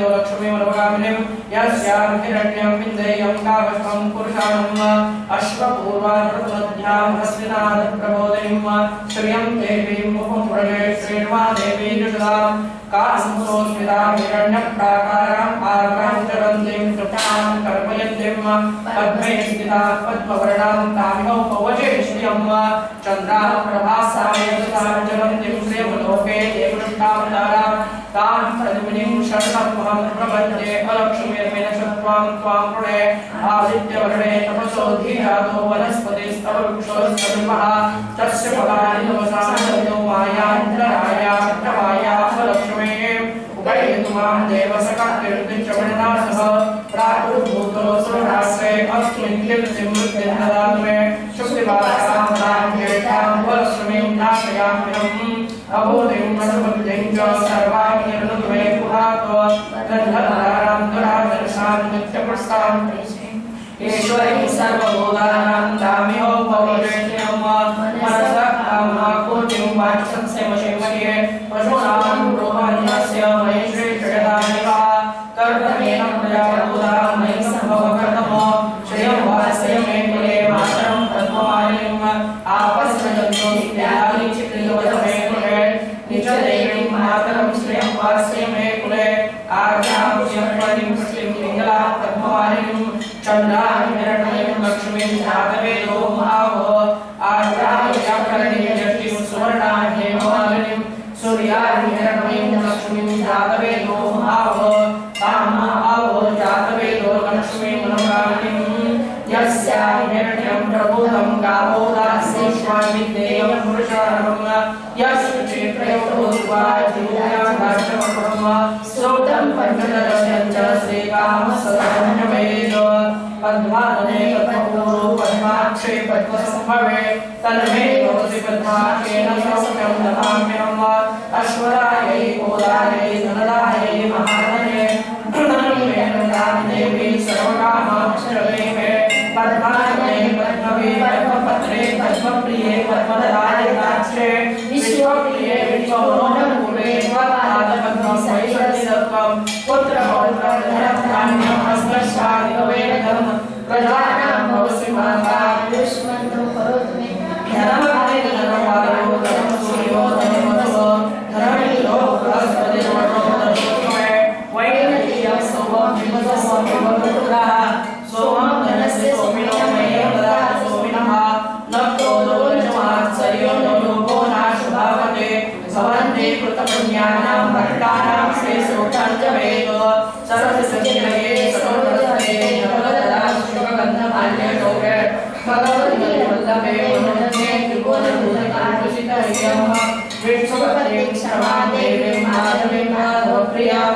देव लक्ष्मी मनोगामिनीं यस्यां हिरण्यं विन्देयं कावस्तं पुरुषाणम् अश्वपूर्वामृतमध्यां हस्तिनाद प्रबोधिनीं श्रियं देवीं मुखमुरणे श्रीर्मा देवी जुषदां कासंसोस्मितां हिरण्यप्राकाराम् आर्कां चरन्तीं कृतां कर्पयन्तीं पद्मे स्थितां पद्मवर्णां तामिहो पवचे श्रियं चन्द्राः प्रभासायसां चरन्तीं श्रियमुलोके देवदृष्टां तारां तां प्रतिमुनिं शरणमहं प्रपद्ये अलक्ष्मीर्मेण शत्वां त्वां पुणे आदित्यवर्णे तपसो धीरातो वनस्पतिस्तव वृक्षोस्तमिमः तस्य फलानि नवसानन्दो मायान्द्राया प्रवाया अलक्ष्मीः उभयतु मां देवसकाकीर्तिश्रवणनासः प्रादुर्भूतो सुरराश्रे अस्मिन् कीर्तिं वृद्धिं ददातु मे शुक्तिवासां तां ज्येष्ठां वलक्ष्मीं नाशयाम्यहम् अबोधिं वसुबुद्धिं च सर्वां निर्णुतु मे पुरातो गन्धर्वाणां दुरादर्शां नित्यपुष्टां ईश्वरीं सर्वभूतानां दामिहो भवजेष्यं मनसः कामकोटिं वाचंसेमशेमये पशूनां रोहन्यस्य महेश्वे जगदानिवा कर्तमेन प्रजाभूता मयि सम्भवकर्तमो श्रियं वास्य मे कुले मातरं पद्ममालिनीम् आपस्रजन्तो विद्यानि चित्रितवतमे कुले निजदेवीं मातरं श्रियं वास्य मे कुले आर्यां यत्पदिं पुष्टिं पिङ्गलां पद्ममालिनीं चन्द्रां हिरण्मयीं लक्ष्मीं जातवेदो महावो आर्यां व्याकरणीं यष्टिं सुवर्णां हेममालिनीं सूर्यां हिरण्मयीं लक्ष्मीं जातवेदो महावो तां महावो जातवेदो लक्ष्मीं मनोगामिनीं यस्यां हिरण्यं प्रभूतं गावो दास्येष्वामिदेयं पुरुषाणं यस्य क्षेत्रयोर्भूत्वा दिव्याकाशमपरं श्रोतं पञ्चदशं च श्रीकामसदन्यवेद पद्मादने पद्मपूरो पद्माक्षे पद्मसंभवे तन्मे भवति पद्माक्षेण सौख्यं ददाम्यहम् अश्वरायै गोदायै धनदायै महाधने देवी सर्वकामाक्षरवे मे पद्मादने पद्मवे पद्मपत्रे पद्मप्रिये पद्मदलायताक्षे विश्वप्रिये विश्वमोहनपूरे पद्मपद्मवैशक्तिदत्तं पुत्रपौत्रधनधान्यं हस्तशादिकवेदं प्रजानां भवसि माता दुष्मन्तो करोतु मे धनमग्ने धनवायो धनं सूर्यो धनमतो धनमीलो बृहस्पतिर्वरो धनोत्तमे वैनतीयं सोमं विमतस्वं विमतुराः सोमं धनस्य सोमिनो मह्यं ददातु सोमिनः न क्रोधो न च मात्सर्यो न लोभो नाशुभावते भवन्ति कृतपुण्यानां भक्तानां श्रेष्ठोऽर्थं च वेद सर्वसज्जनये सर्वदत्ते नवदत्ता शुभगन्धमाल्यशोभे भगवद्गीतवल्लभे वन्दे त्रिभुवनभूतकान्तुषितहृदयं विष्णुपत्नीं क्षमां देवीं माधवीं माधवप्रियां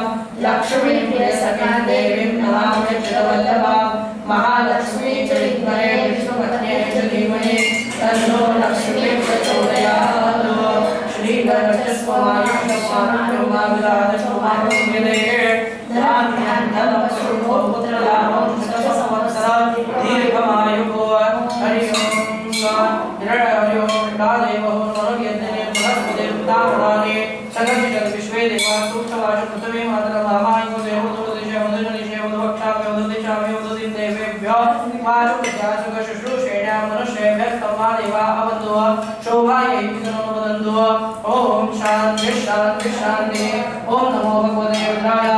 लक्ष्मीं प्रियसखां देवीं नमामि चिरवल्लभां महालक्ष्मी च विद्महे विष्णुपत्न्यै च धीमहि तन्नो लक्ष्मी प्रचोदयात् श्रीगणेशस्वामिनामाविदादशोभागुमिदे धान्यान्धमशुभो पुत्रलाभं शतसंवत्सरं दीर्घमायुः हरि ओं हरि ओं दादेवो मनोज्ञते बृहस्पतिर्दावराणि सकलजगत् विश्वे देवा सूक्ष्मवाचो पृथ्वी मातरं रामायणो देवो दुर्दिशे मधुनिशे मधुभक्षामि मधुदिशामि मधुदिदेवेभ्यो वाचो प्रत्याशक शुश्रूषेण मनुष्येभ्यः तम्मा देवा अवन्तु शोभायै विष्णुं वदन्तु ओम शांति शांति शांति ओम नमो भगवते रुद्राय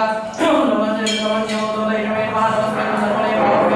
ओम नमो देवाय नमो देवाय नमः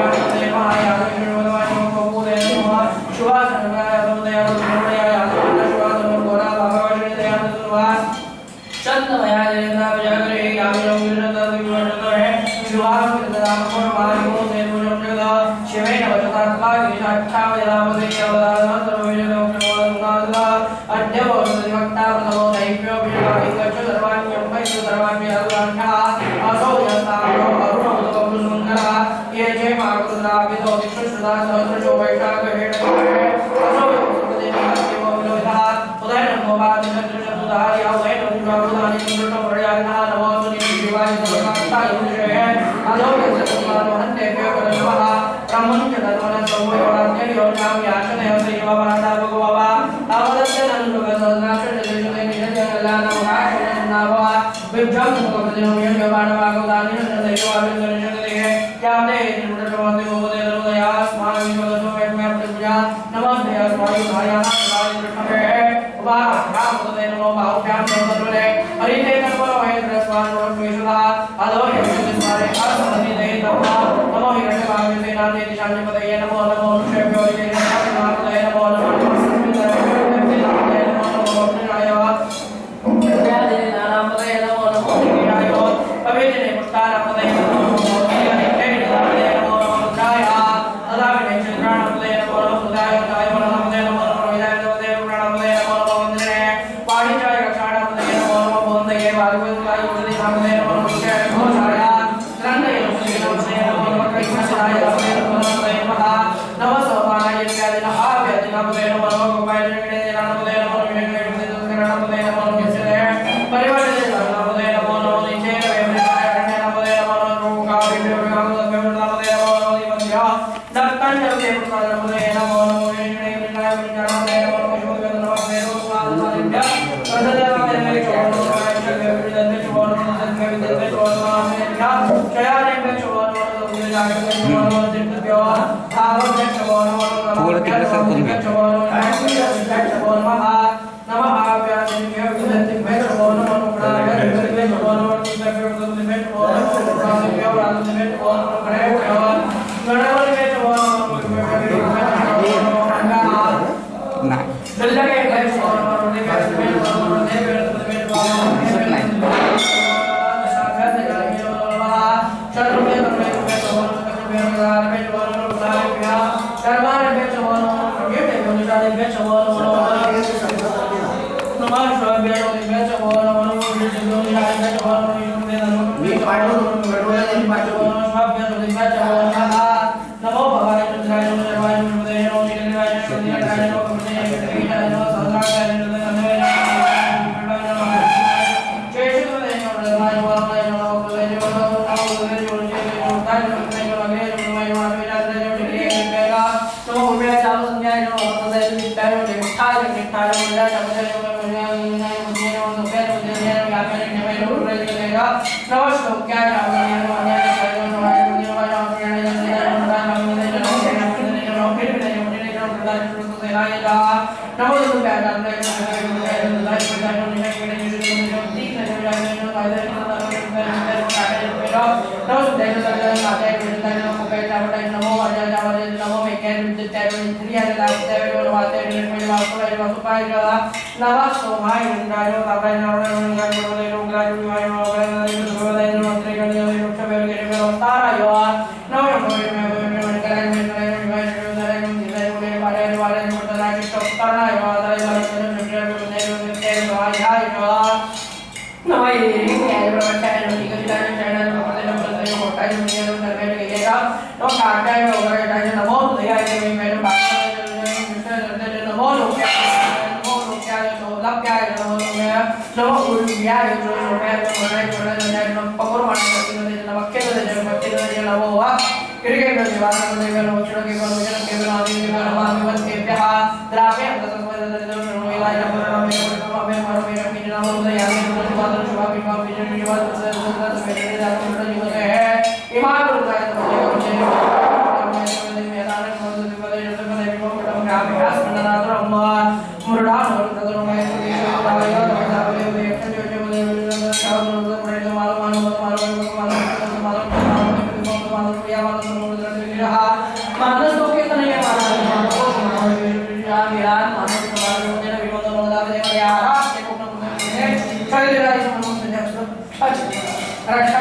रक्षा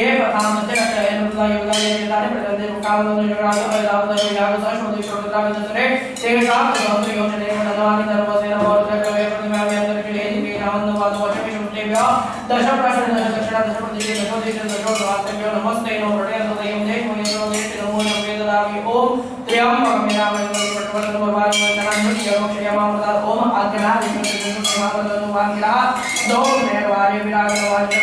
ये प्रथम मध्य कटे नुला योगा ये दाने प्रदंते मुकाम दोनों योगा दाव दाव याग साशोदि शोदरा विदसरे तेरे साथ दोनों योजने मनवानि धर्मसे और जगवे प्रतिमा में अंदर के लिए भी नामन वाद वचन में शुद्ध व्या दश प्रश्न दश दक्षिणा दश प्रदेश दश देश दश वास्तव्य नमस्ते नो प्रणे दयम देश मुनि नो देश नमो वेद दावी ओम त्र्यंबकं यजामहे सुगंधिं पुष्टिवर्धनम् ओम आज्ञा विष्णु समापदनु वाक्यः दौम मेवारि विरागन वाच्य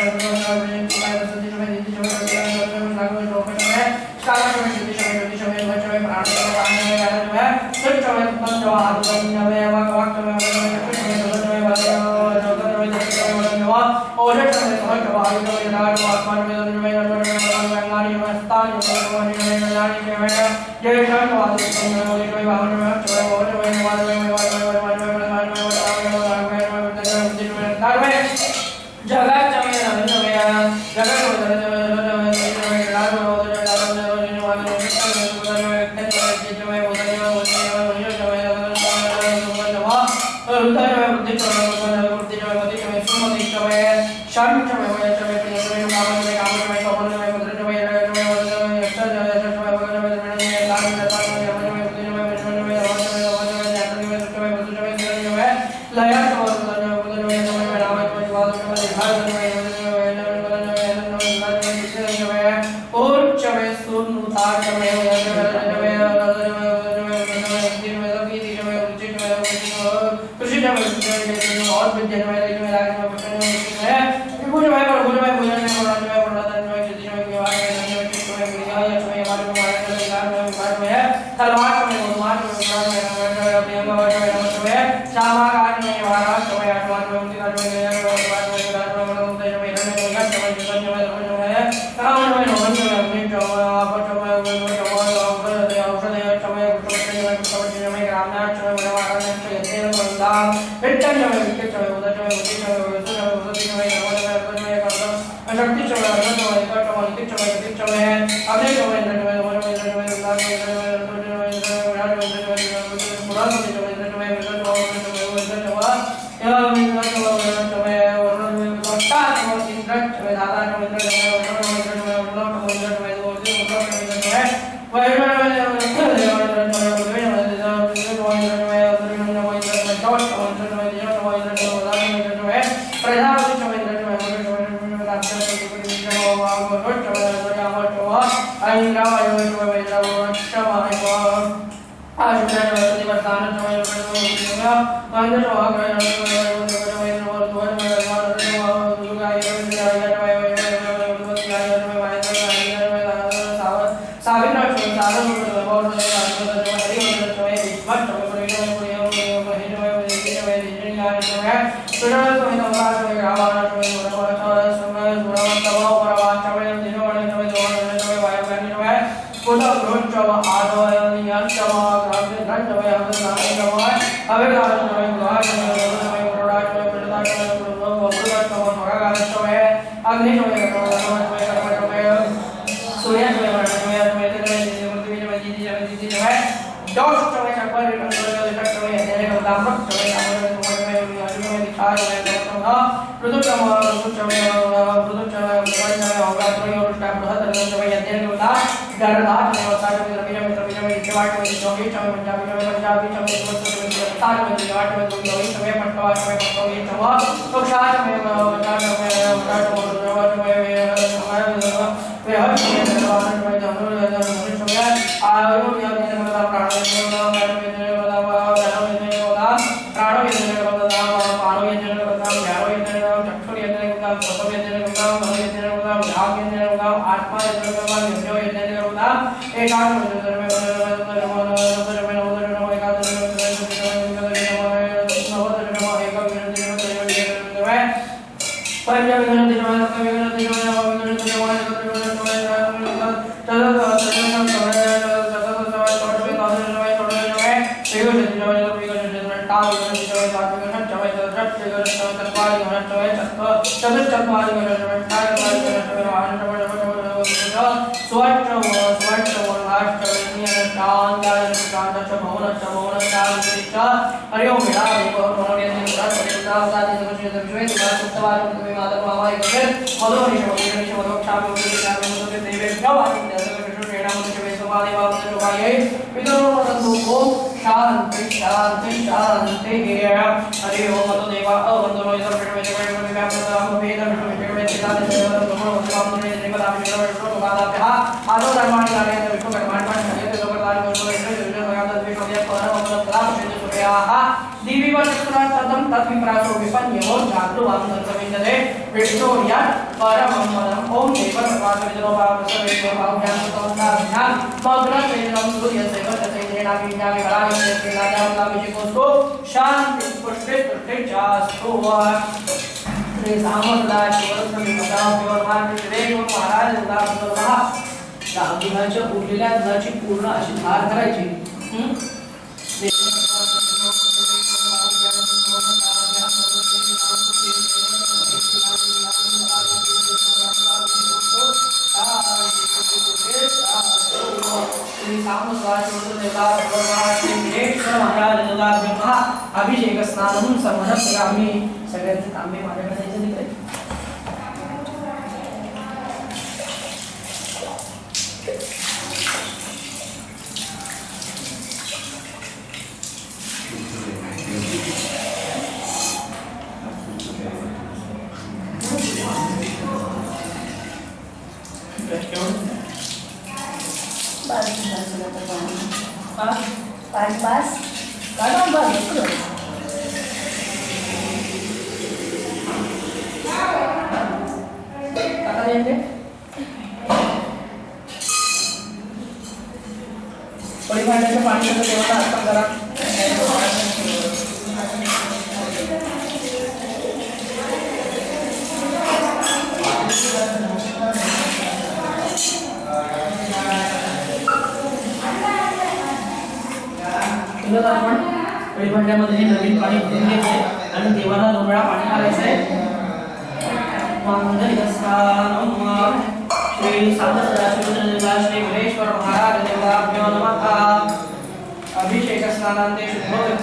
एकांत शांति शांति शांति हरि ओम तो देवा अवंदनो इधर बैठो बैठो बैठो बैठो हम वेद बैठो बैठो बैठो चिल्लाते चलो तो हम हम ने देवा नाम बैठो बैठो बात आप हां आदो धर्मान कार्य बैठो कर्मान मान कार्य तो लोग कार्य करो बैठो बैठो भगवान बैठो दिया पर हम क्लास में जो गया हा दिवी वर्षना तदम तत् विप्रासो विपन्यो जातु वाम दर्शविन्दे विष्णुर्या परमं पदम ओम देव भगवान विद्रो भाव सर्वे भाव ज्ञान तोता ध्यान मग्न तेजम सूर्य सेव तेजेना विज्ञान बलाय तेना जामला विजिकोस्तो शांति पुष्टे पुष्टे जास्तो श्री सामोदा शिवर समिता व्यवहार विवेक महाराज दासोबा दागिनाच्या उरलेल्या दुधाची पूर्ण अशी धार करायची अभिषेक स्नान समर्पयामि सगळ्यांचे तांबे माझ्याकडे द्यायचे तिकडे पाच काढून बघ आता येते परिभाषेचं पाणी देवाला अर्पण करा आपण परिभांड्यामध्ये नवीन पाणी भरून घ्यायचंय आणि देवाला 2 वेळा पाणी घालायचंय मंगलस्नानम श्री साधसदाशिवदेवा श्री विरेश्वर महाराज देवाभ्यो नमः अभिषेक स्नानांते शुद्धोदक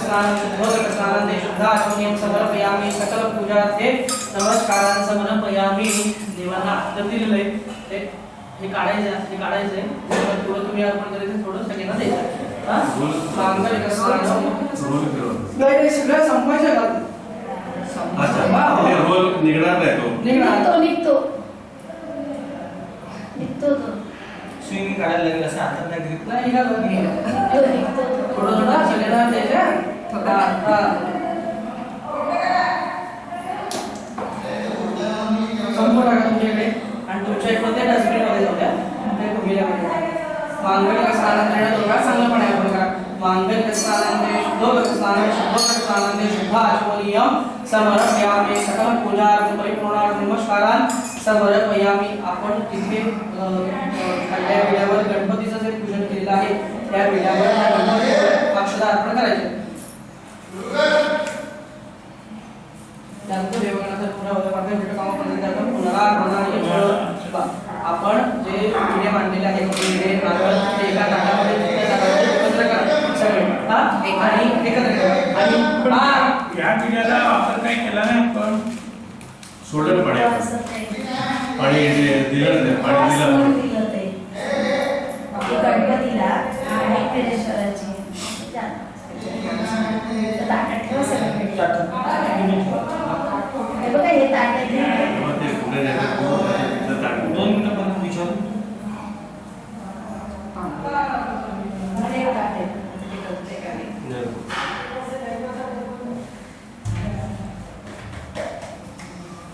स्नानांते शुद्धाचमनीयं समर्पयामि सकल पूजार्थे नमस्कारान् समर्पयामि देवांना आदर दिलेले हे काढायचंय थोडं तुम्ही अर्पण करायचं थोडं सगळ्यांना द्यायचं मांगलिक स्नान नाही सगळं संपायचं का रोल निघणार नाही तो निघतो तो स्विमिंग काढायला लागेल असं हातात नाही ग्रिप नाही निघालो थोडं थोडं सगळ्यांना द्यायचं संपूर्ण टाका तुमच्याकडे आणि तुमच्या इकडे डस्टबिन मध्ये जाऊ द्या ते तुम्ही मांगलिक स्नानांते दोघा चांगलं पाणी आपण करा मांगलिक स्नानांते शुद्धोदक स्नानांते शुद्धाचमनीयं समर्पयामि सकल पूजार्थ परिपूर्णार्थ नमस्कारान् समर्पयामि आपण तिथे त्या वेळेवर गणपतीचं जे पूजन केलेलं आहे त्या वेळेवर त्या गणपतीवर अक्षता अर्पण करायचे त्यानंतर देवगणाचा पुन्हा होते भेट काम करण्यात पुनरागमनाने आपण जे विडे मांडलेले आहे विडे नारळ ते एका ताटामध्ये एकत्र करा सगळे हा आणि एकत्र करा आणि या पिढ्याला वापर काय केला नाही आपण सोडलं पाणी दिलं नाही पाणी दिलं गणपतीला आणि गणेश्वराची ताटात ठेवा सगळं बघा हे ताटात दोन मिनिटं पण विचारू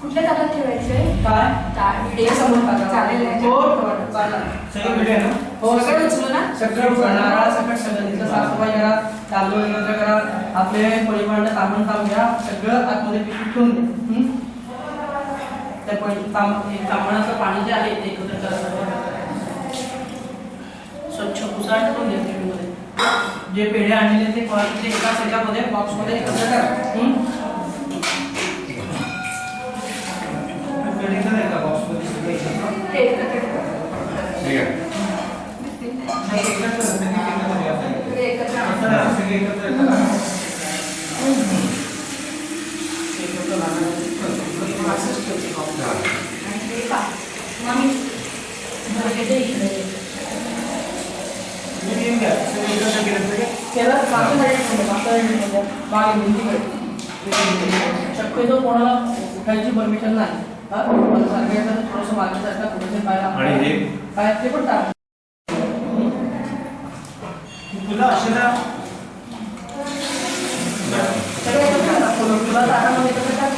कुठल्या ताटात ठेवायचंय काय विडे समोर चालेल चालेल हो चालेल सगळे भेटूया ना हो सगळं उचलू ना? सगळं उचलणार सगळं तिथलं साफसफाई करा तांदूळ एकत्र करा आपले परिमाण तांबण तांब घ्या सगळं आतमध्ये पिशवीत ठेवून द्या त्या तांबणाचं पाणी जे आहे ते एकत्र करा स्वच्छ पुसाळ ठेवून द्या पिशवीमध्ये जे पेढे आणलेले ते क्वालिटीचे एकाच ह्याच्यामध्ये बॉक्समध्ये एकत्र करा पेढीचं नाही का बॉक्समध्ये सगळे एकत्र? ते एकत्र ठेवा. ठीक आहे. नाही, एकत्र सगळे एकत्र घ्या. ते एकत्र आणा. असं सगळे एकत्र करा. एकत्र लागणार असंच ठेवते box. आणि ते पहा. मग मी बरं ते इकडे. तुम्ही येऊन घ्या. सगळे एकत्र केलं तर काय? त्याला मागे भिंतीकडे शक्यतो कोणाला उठायची परमिशन नाही मला सांगायचं थोडंसं मागे जायचं थोडंसं आणि हे? पाय ते पण टाक तुला अक्षरा तुला ताटामध्ये कसं टाक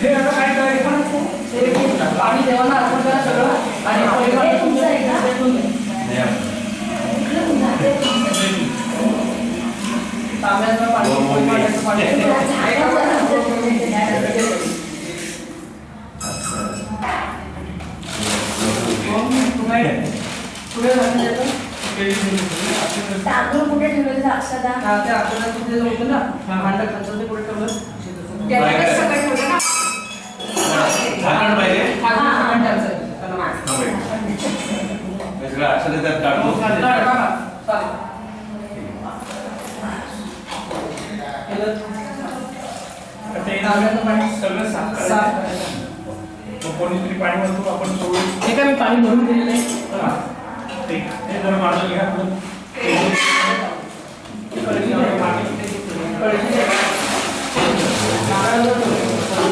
हे आता काय करायचं? पाणी देवांना अर्पण करा सगळं आणि हे तुमचं आहे का? ठेवून द्या. इकडे पुन्हा ते तुमचं. तांब्याचं पाणी परिमाणाचं पाणी पुढे जाऊन येतं तांदूळ कुठे ठेवलेलं अक्षदा? त्या आपल्याला कुठे होतं ना भांडं खालचं ते पुढे ठेवलं त्याच्याकडे सगळं ठेवलं ना? झाकण पाहिजे झाकण टाकायचं आहे. सगळं अक्षर त्यात काढतो सगळं साफ करायचं. मग कोणीतरी पाणी भरतो आपण सोडून हे काय मी पाणी भरून दिलेलं आहे ते जर माणूस घ्या आपण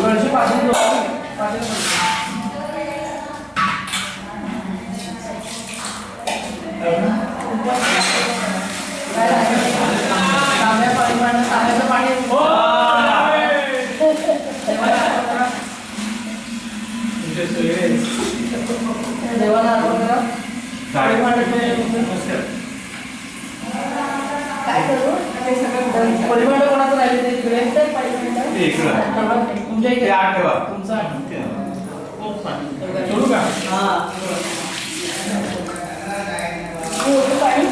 कळशी पासून तांब्या परिमाण तांब्याचं पाणी देवाला अर्पण करा काय करू? ते सगळं परिमाण कोणाचं राहिले ते तिकडे तर परिमाण. ते इकडं तुमच्या इथे ते आत ठेवा. तुमचा सोडू का? हा मोठं पाणी.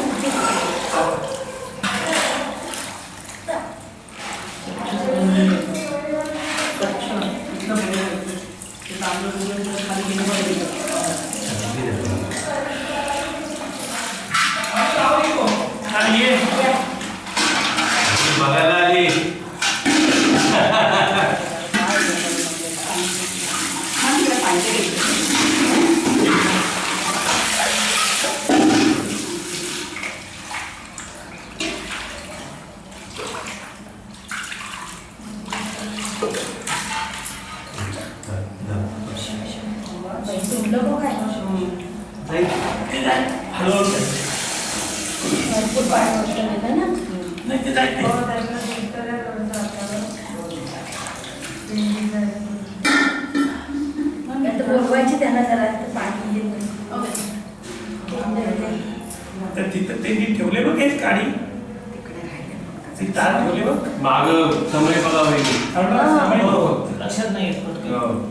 हा, ये. बघायला आली मग तिकडे पाणी घ्यायचं. बाई, तुमलं बघ काय? हॅलो. भरपूर पाणी वरती नेलं ना? नाही ते जायचं नाही. मग आता बोलवायची त्यांना जरा तर पाणी येत नाही. तर तिथं ते नीट ठेवले बघ हेच गाडी तिकडे राहिले ते तार ठेवले बघ माग समय बघा वहिनी. लक्षात नाही येत पटकन.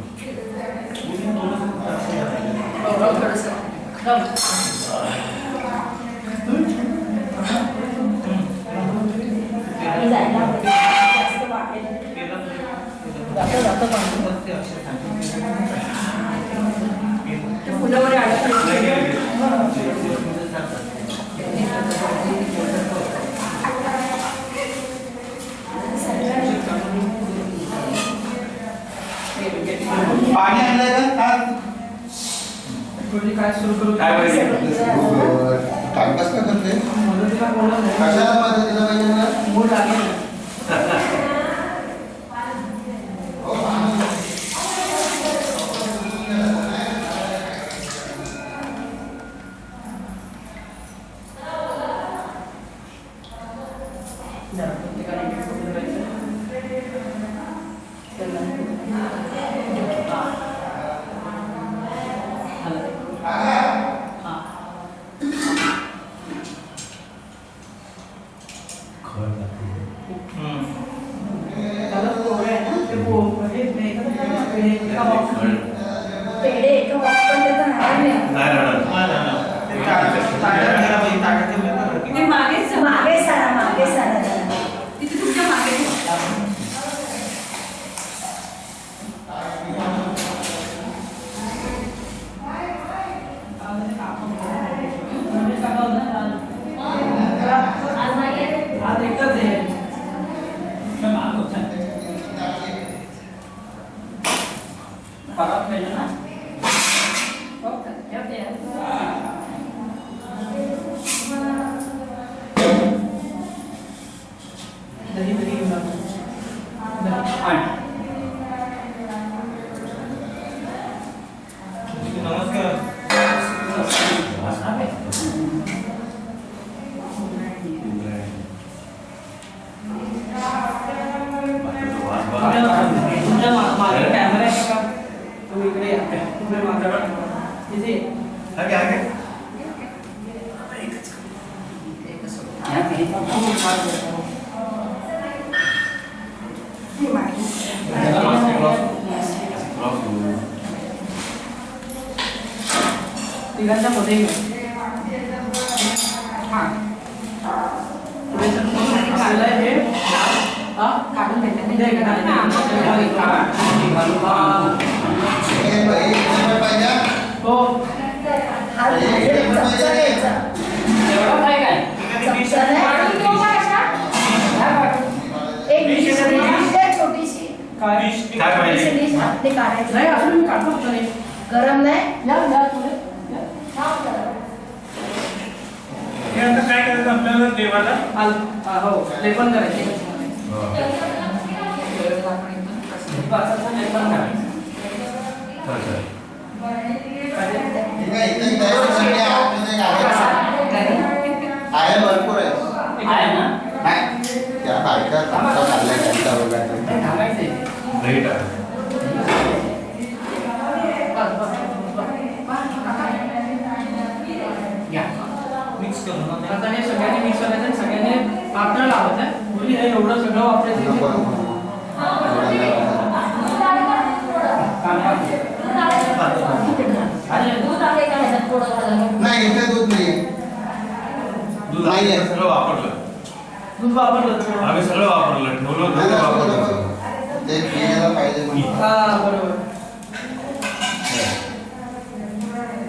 आणि जायला जास्त वाटेल. जातं पाणी ते अक्षर सांगतो. ते फुलं वगैरे अडकले. पाणी आणलंय का? काय सुरू करू काय पाहिजे टाइमपास का करते मदतीला बोलवलं नाही. कशाला मदतीला पाहिजे ना मूड लागेल हा. तिघांच्या मध्ये काढून हो एवढं काय काय छोटीशी काय काय पाहिजे? डिश हातने काढायची नाही अजून मी काढतो फक्त नाही गरम नाही हे आता काय करायचं आपल्याला देवाला हो ते पण करायचे आहे भरपूर आहे आहे ना नाही त्या बायका चांगला चाललाय त्यांचा वगैरे टाकायचंय रेट आहे मिक्स करू ना ते. आता हे सगळ्यांनी मिक्स करायचं आणि सगळ्यांनी पातळ लावायचं आहे. मुली हे एवढं सगळं वापरायचं नको इथे. नको नाही इथे दूध नाही दूध नाही आहे. सगळं वापरलं दूध वापरलं तर. आम्ही सगळं वापरलं ठेवलं दूध वापरलं ते पिण्याला पाहिजे म्हणून. हा बरोबर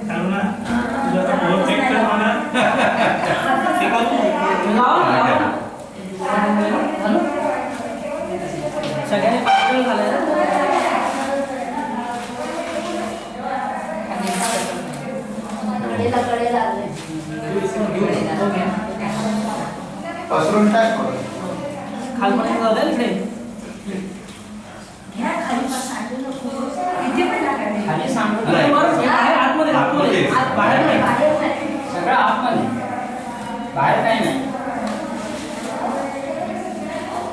चालू ना तुझा आता बोल चेक कर मला ते करू लावा, लावा. झालं? सगळ्यांनी पातळ झालंय ना पसरून टाक थोडं. खालपर्यंत जाऊ द्या इकडे खाली सांगतो नाही. बरोबर आहे, आतमध्ये आतमध्ये बाहेर नाही सगळं आतमध्ये बाहेर काही नाही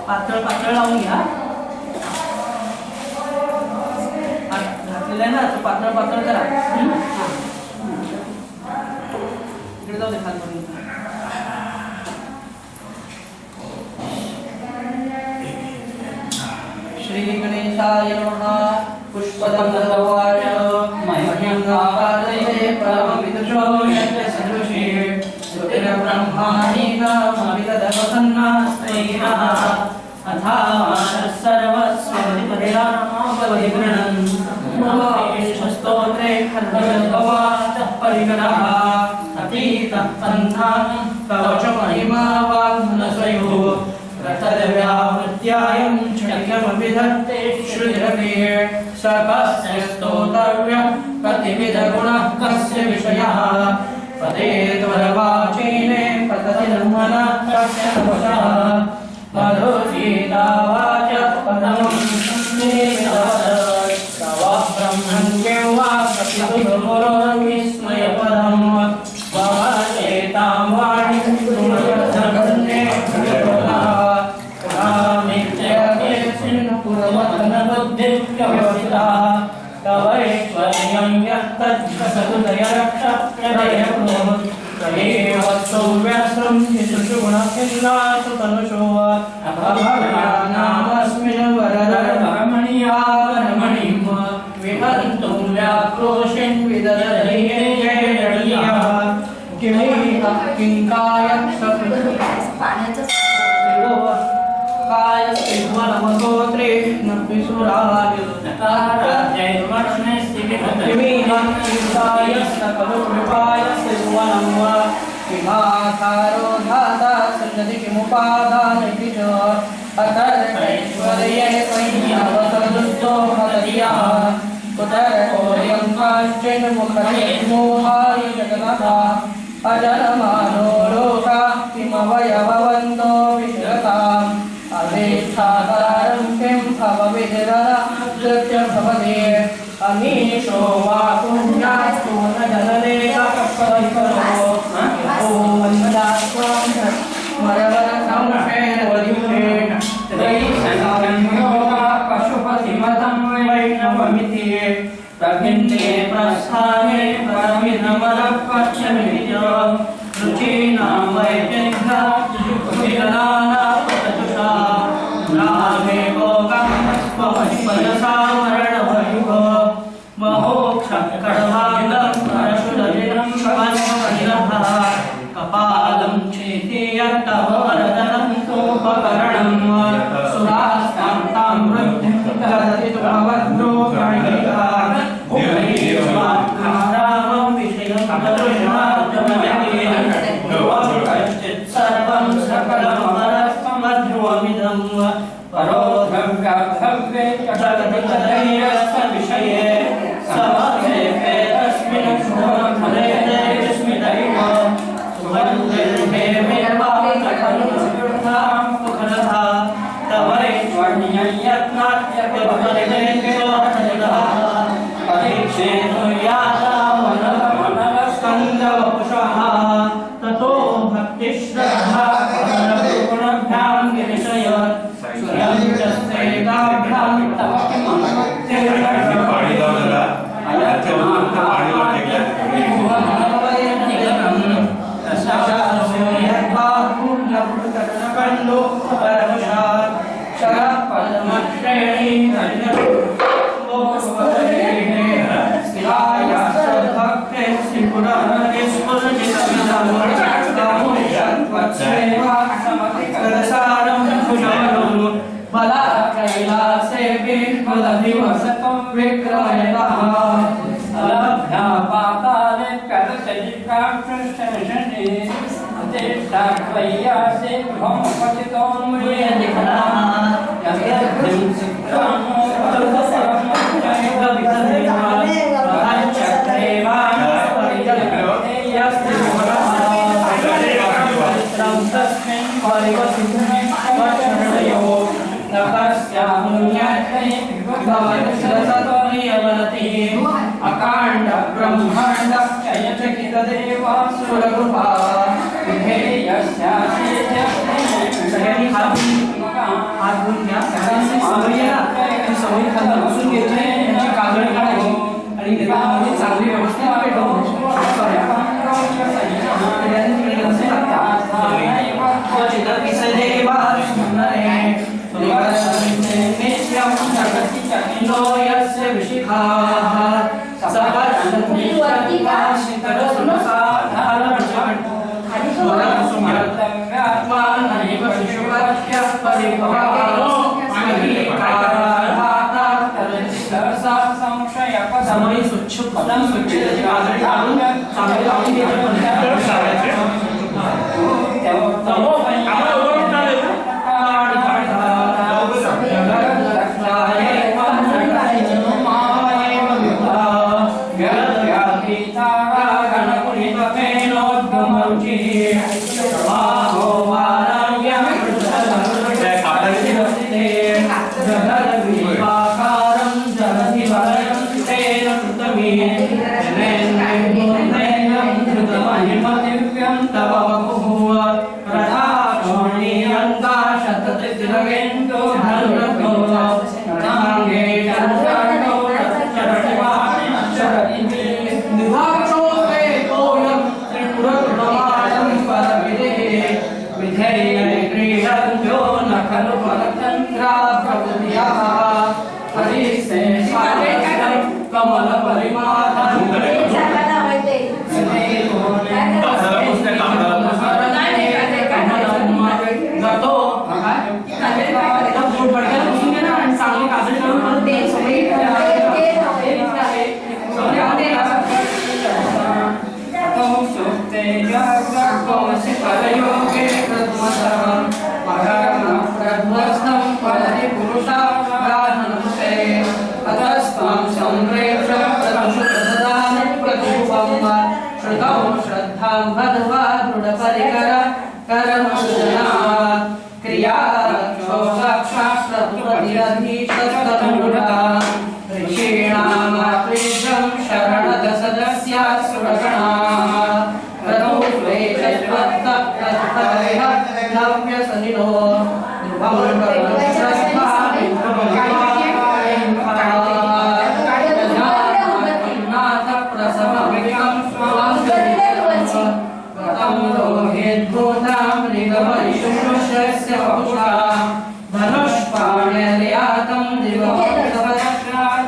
पातळ पातळ लावून घ्या घातलेलं आहे ना तो पातळ पातळ करा इकडे जाऊ दे खालपर्यंत श्री गणेशाय नमः पुष्पदंतवाय मह्यं आवाहये परमविदुषो यस्य सदृशे ज्योतिर्ब्रह्माणि गामविदधवसन्नास्त्रैः अथा सर्वस्वधिपतिरामावधिगृणन् स्तोत्रे खर्वभवातः परिगणः अतीतः पन्थान् कवचमहिमा वाग्मनसयोः तद्व्यावृत्यायं क्षणिकमपि धत्ते श्रुतिरपि सकस्य स्तोतव्यं कतिविधगुणः कस्य विषयः पदे त्वरवाचीने पतति नमना कस्य नमसः मधुसीतावाच पदं तव ब्रह्मण्यं वा प्रतिगुरुर्विस्मयपदं मम चेतां वाणीं गुणवर्धने तवैश्वर्यं यत्तज्जगदयरक्षप्रदयवत्सौव्यस्रं शिशुषु गुणखिन्नासु तनुषो अभव्यानामस्मिन् वरदरमणीयावरमणिं विहन्तुं व्याक्रोशिन् विदधयेयः किंकायं पाण्याचं काय नमस्तोत्रे नपिसुराय किमाकारो धाता सन्नति किमुपादानैति च अतर्कैश्वर्ये त्वय्यवसरदुष्टो हतर्यः कुतर्कोऽयं काञ्चन मुखनिर्मोहाय जगन्नाथा अजनमानो लोका किमवयववन्तो विश्रताम् अवेक्षाकारं किं भवविधिरनकृत्य भवति अमीशो वा पुण्यास्तु न जनलेखपरिकरो ॐ वन्दास्वां स्मरवरसंशेन वधिषेण पशुपतिमतं वैष्णवमिति प्रभिन्ने प्रस्थाने परमिदमरपक्षमिति रुचीनां वैचिन्धा शिरः कपालं चेति यत्तवरदनं तोपकरणं सुरास्तां तां वृद्धिं ददति भवद्रो गणिता भुवनेश्वरारामं विषयं तदृष्माद्रमयते कश्चित् सर्वं सकलमरस्तमध्रुवमिदं परो द्रव्यार्थव्ये जगदिकदैरस्य विषये समक्षेपे तस्मिन् शुभफले स्मितैव सुवन्दिर्भेमेवाकलुसुखं सुखदः तवैश्वर्ययत्नात्यपरिदेशोहरिदः परीक्षेतु यादावनस्कन्दवपुषः ततो भक्तिश्रद्धा गुणभ्यां गिरिशयत् स्वयं च स्तेताभ्यां तव अकांड ब्रह्मांड चयचकित देवासुरकृपा सगळ्यांनी हात धुवून घ्या. सगळ्यांची सवय आहे ना, ती सवय खाली बसून घ्यायची, त्यांची कागद काढायची आणि देवामध्ये चांगली व्यवस्थित पेटवून समोर स्वच्छ पदम स्वच्छ त्याची काजळी काढून चांगली लावून कमल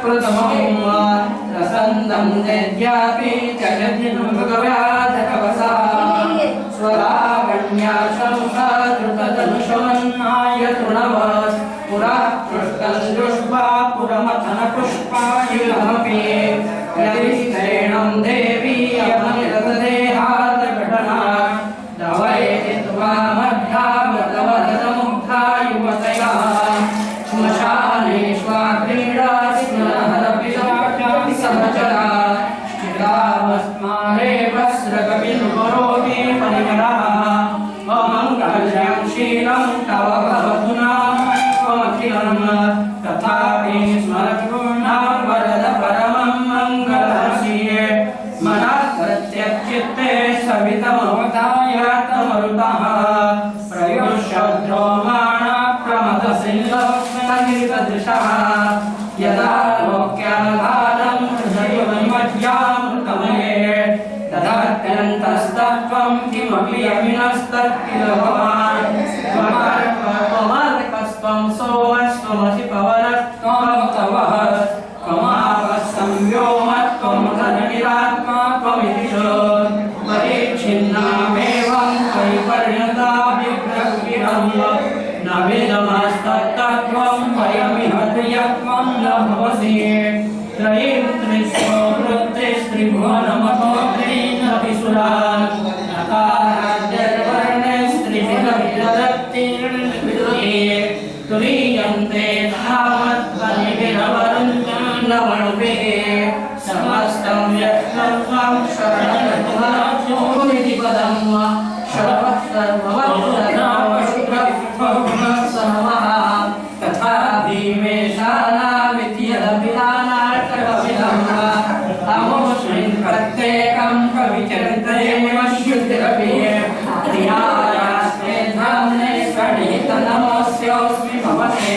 प्रथमं रसन्दं जय्यापि जगद्दिनं भगव्याधकवसा तृणवत् पुरा पुष्कं दृष्ट्वा पुरमथन पुष्पायुधमपि यदि शैणं देवी यमनिरतदेहात् घटना दवयति त्वामध्यावतवदमुग्धा युवतया श्मशानेष्वा क्रीडा स्मरहरपिशाचापि सहचरा चिरावस्मारे वस्त्रकपिन्वरोऽपि परिमलः अमङ्गल्यं शीलं तव भवतु नामखिलं तथापि स्मरपूर्णां वरद परमं मङ्गलमसीये मनात् प्रत्यच्चित्ते सवितमवतायातमरुतः प्रयुष्यद्रोमाणा प्रमदसिन्धस्मनिर्दृशः यदा लोक्याधारं हृदयमज्यामृतमये तदात्यन्तस्तत्त्वं किमपि अविनस्तत्किल भवान् त्वमर्कस्त्वं सोमस्त्वमसि पवनस्त्वमतवः त्वमापस्सं व्योमत्वं धननिरात्मा त्वमिति परिच्छिन्नामेवं त्वयि परिणता विप्रकृतिरम् न विदमस्तत्तत्त्वं वयमिह त्वं न भवसि त्रयीं त्रिस्रो वृत्तिस्त्रिभुवनमतो त्रीनपि सुरान् नकाराद्यर्वर्णे स्त्रिभिरविदधत्तिर्विदुरे तुरीयन्ते धावत्वनिभिरवरुन्नमणुभिः समस्तं यत्त्वं शरणमिति पदं सर्वमः तथा भीमेशानामित्यदभिधानाटकविधम् अमुष्मिन् प्रत्येकं कविचरितरेव शुद्धिरपि धियायास्मे धाम्ने प्रणीतनमोऽस्योऽस्मि भवते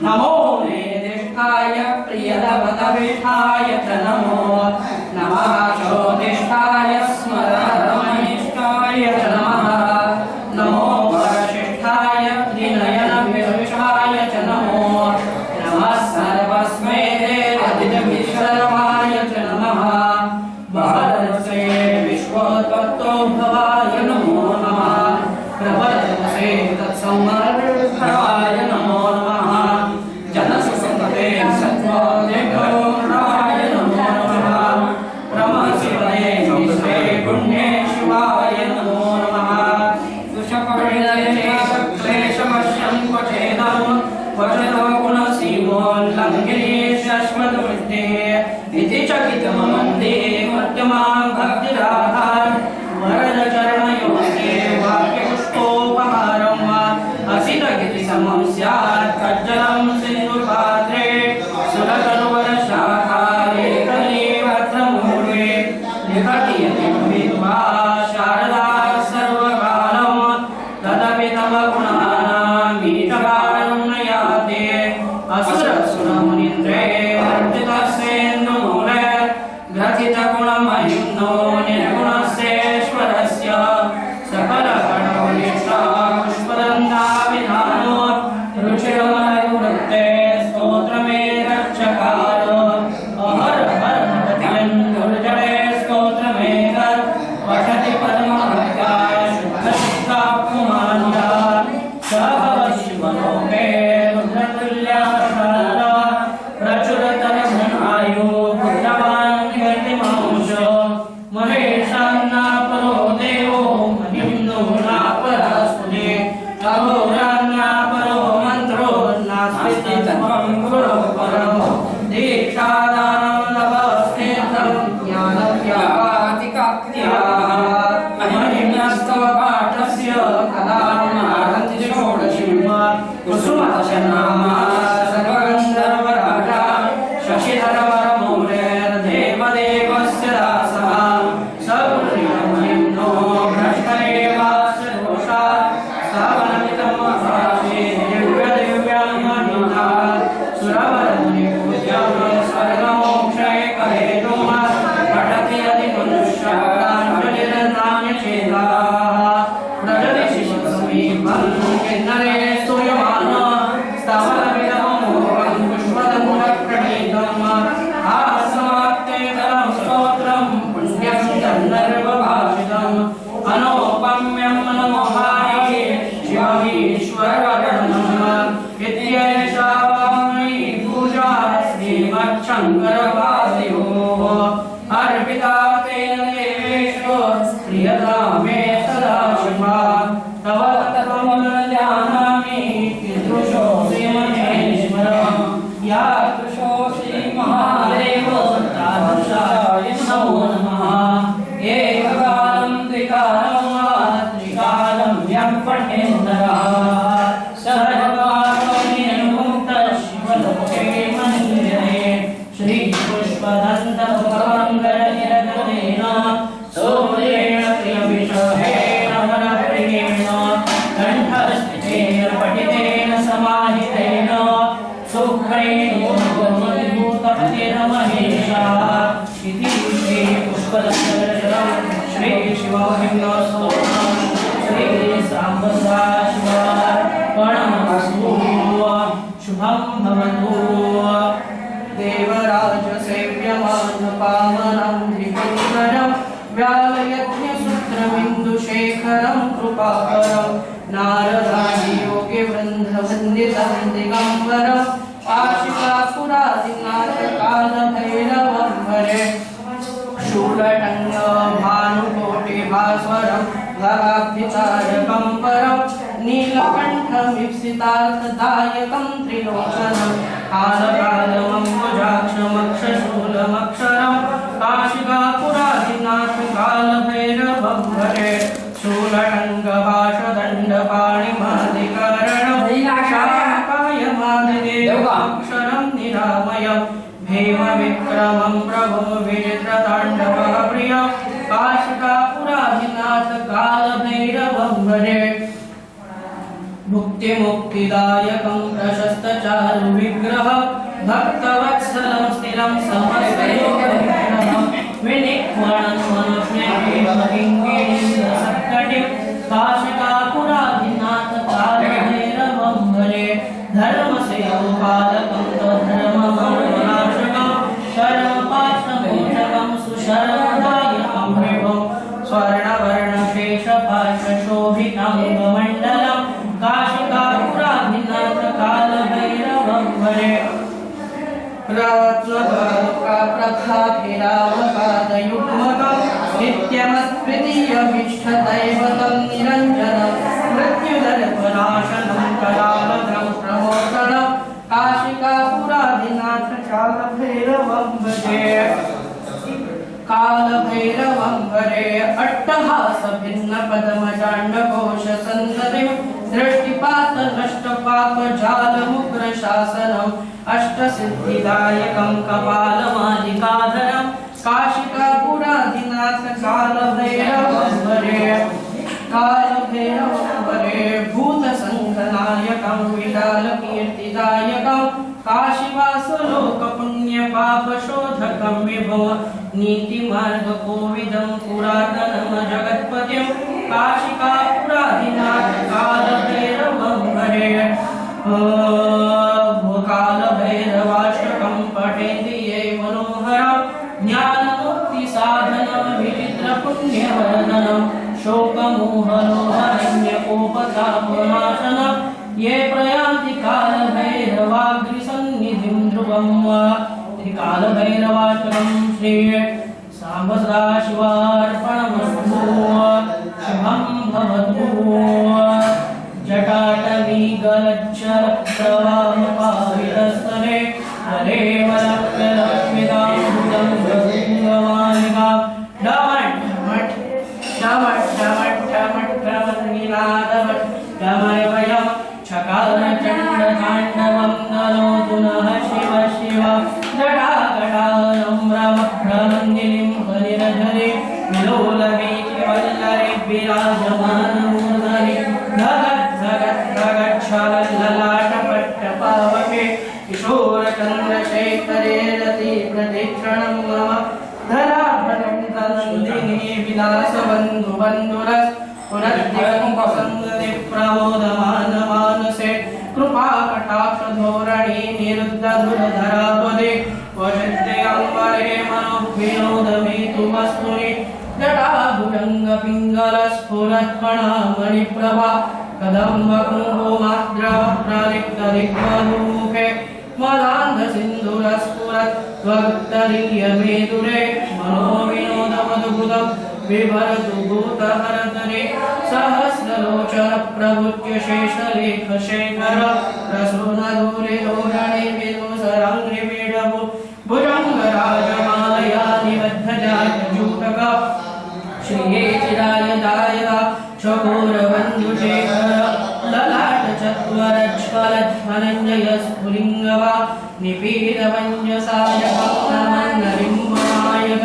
नमो नेदिष्ठाय प्रियलवतविष्ठाय च नमो नमः चोदिष्ठाय स्मररमनिष्ठाय च नमः नमो वरशिष्ठाय त्रिनयनविरुषाय च नमो नमः सर्वस्मै देवदिजविश्वरमाय च नमः महर्षे विश्वोत्पत्तोद्भवाय नमो नमः प्रबलसे तत्संवर्धनाय नमो नमः जनसंसते सत्त्वादिगौराय नमो नमः मे सदा शिवा तव तत्त्वं जानामि कीदृशोऽसि महेश्वर यादृशोऽसि महादेव तादृशाय नमो नमः एककालं द्विकालं वा त्रिकालं यं पठेन्नरः सर्वकालनिर्मुक्तः शिवलोके मन्दिरे श्रीपुष्पदन्तमुखमङ्गलनिरततेन सूर्येण प्रियविषहेण मनप्रियेण कण्ठस्थितेन पठितेन समाहितेन शुक्रेण भूतपतिर्महेशः इति श्रीपुष्पदन्तकरशरं श्रीशिवमहिम्नस्तोत्रं श्रीसाम्बशिवार्पणमस्तु शुभं भवतु देवराजसेव्यमानपावनं दिगम्बरं व्यालयज्ञसूत्रबिन्दुशेखरं कृपाकरं नारदादियोगिवृन्दवन्दितं दिगम्बरं आशिकापुरादिनाथकालभैरवं भरे शूलटङ्गभानुकोटिभास्वरं भगाब्धितारकं परं नीलकण्ठमीप्सितार्थदायकं त्रिलोचनं कालकालमम्बुजाक्षमक्षशूलमक्षरं काशिकापुरादिनाथकालभैरवं भरे शूलटङ्गभाषदण्डपाणिमादिकारणं शाकायमादिदेवमक्षरं निरामयं भीमविक्रमं प्रभो विचित्रताण्डवः प्रियं काशिकापुरादिनाथकालभैरवं भरे मुक्तिमुक्तिदायकं प्रशस्तचारुविग्रह भक्तवत्सलं स्थिरं समस्तयोगविग्रहं विनिक्वणं मनुष्येन्द्रसत्कटिं काशिकापुरादिनाथकालभैरवं भरे धर्मसेतुपालकं तद्धर्ममनुनाशकं शर्मपाशमोचकं सुशर्मदायकं विभुं स्वर्णवर्णशेषपाशशोभिताङ्गमण्डलं काशिकापुरादिनाथकालभैरवं भरे रत्नप्रथाभिरामपादयुग्मकं नित्यमद्वितीयमिष्टदैवतं निरञ्जनं मृत्युदर्पनाशनं कलावधं प्रमोदनं काशिकापुरादिनाथकालभैरवं भजे कालभैरवं भरे अट्टहासभिन्नपदमजाण्डकोशसन्दतिं दृष्टिपातनष्टपापजालमुग्रशासनम् अष्टसिद्धिदायकं कपालमालिकाधरं काशिकापुरादिनाथकालभैरवं भरे कालभैरवं भरे भूतसङ्घनायकं विशालकीर्तिदायकं काशीवासलोकपुण्यपापशोधकं विभो नीतिमार्गकोविदं पुरातनं जगत्पतिं काशिकापुरादिनाथकालभैरवं भरे कालभैरवाष्टकं पठेति ये मनोहरं ज्ञानमुक्तिसाधनं विचित्रपुण्यवर्धनं शोकमोहरोहरण्यकोपतापनाशनं ये प्रयान्ति कालभैरवाग्रिसन्निधिं ध्रुवं कालभैरवाष्टकं श्री साम्बसदाशिवार्पणमस्तु शुभं भवतु जटाटवीगलच्छलप्रवाहपावितस्तरे हरेवलक्ष्यलक्ष्मिदाम्बुजं गङ्गमालिकां डमट् डमट् डमयवयं चकारचण्डताण्डवं नलोतु नः शिव शिव जटाकटानम्रमभ्रमन्दिनीं हरिरधरे विलोलवीचिवल्लरे विराजमानमूर्धरे धगच्छलल्ललाटपट्टपावके किशोरचन्द्रशेखरे रतिप्रतिक्षणं मम धराभटं तनन्दिनी विलासबन्धुबन्धुरस् पुनर्दिवसन्दति प्रमोदमानमानसे कृपाकटाक्षधोरणी निरुद्धधुरधरापदे वशद्यम्बरे मनोविनोदमेतुमस्तुनि जटाभुजङ्गपिङ्गलस्फुरत्कणामणिप्रभा कदम्बकुङ्कुमाद्रप्रलिप्तदिग्वधूमुखे मदान्धसिन्धुरस्फुरत् त्वत्तरीयमेदुरे मनोविनोदमद्भुतं विभरतु भूतहरतरे सहस्रलोचन प्रभुत्य शेषलेखशेखर प्रसूनदूरिदूरणे विदुसराङ्घ्रिपीडभु भुजङ्गराजमालया निबद्धजातजूटक श्रीयेचिरायदाय चकोरबन्धुशेखर ललाटचत्वरज्वलध्वनञ्जय स्फुलिङ्गवा निपीतवञ्जसायक नमन्नरिम्बनायक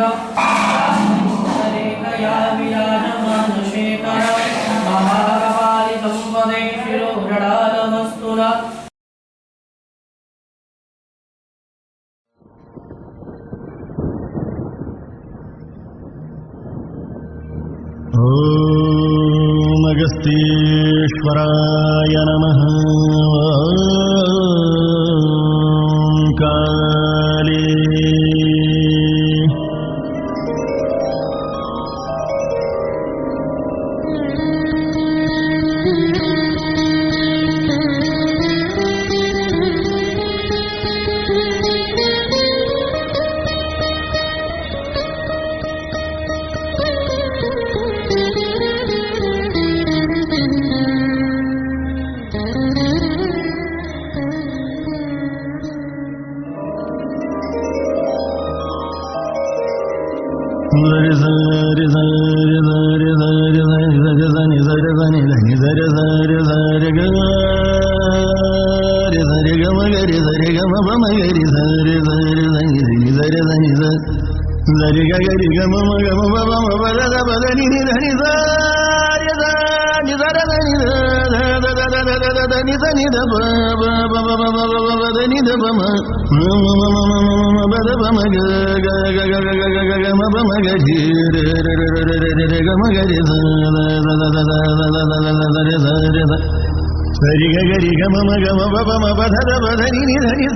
रेखया विराजमानशेखर महाकपालितं वदे शिरोजडालमस्तु न ॐ अगस्तीश्वराय नमः। ॐ काली సరి గరి గమ గమ బమ బధ బధని నిధని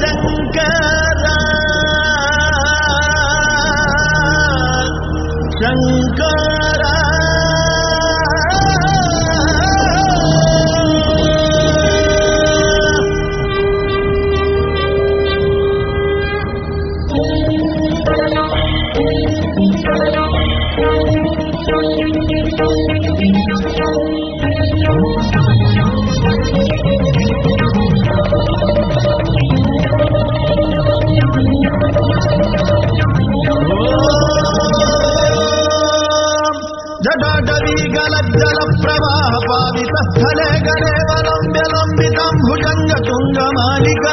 శంకర శంకర జటాటవీగలజ్జల ప్రవాహ పావిత స్థలే గణే వలంబ్యలంబితం భుజంగ తుంగమాలికా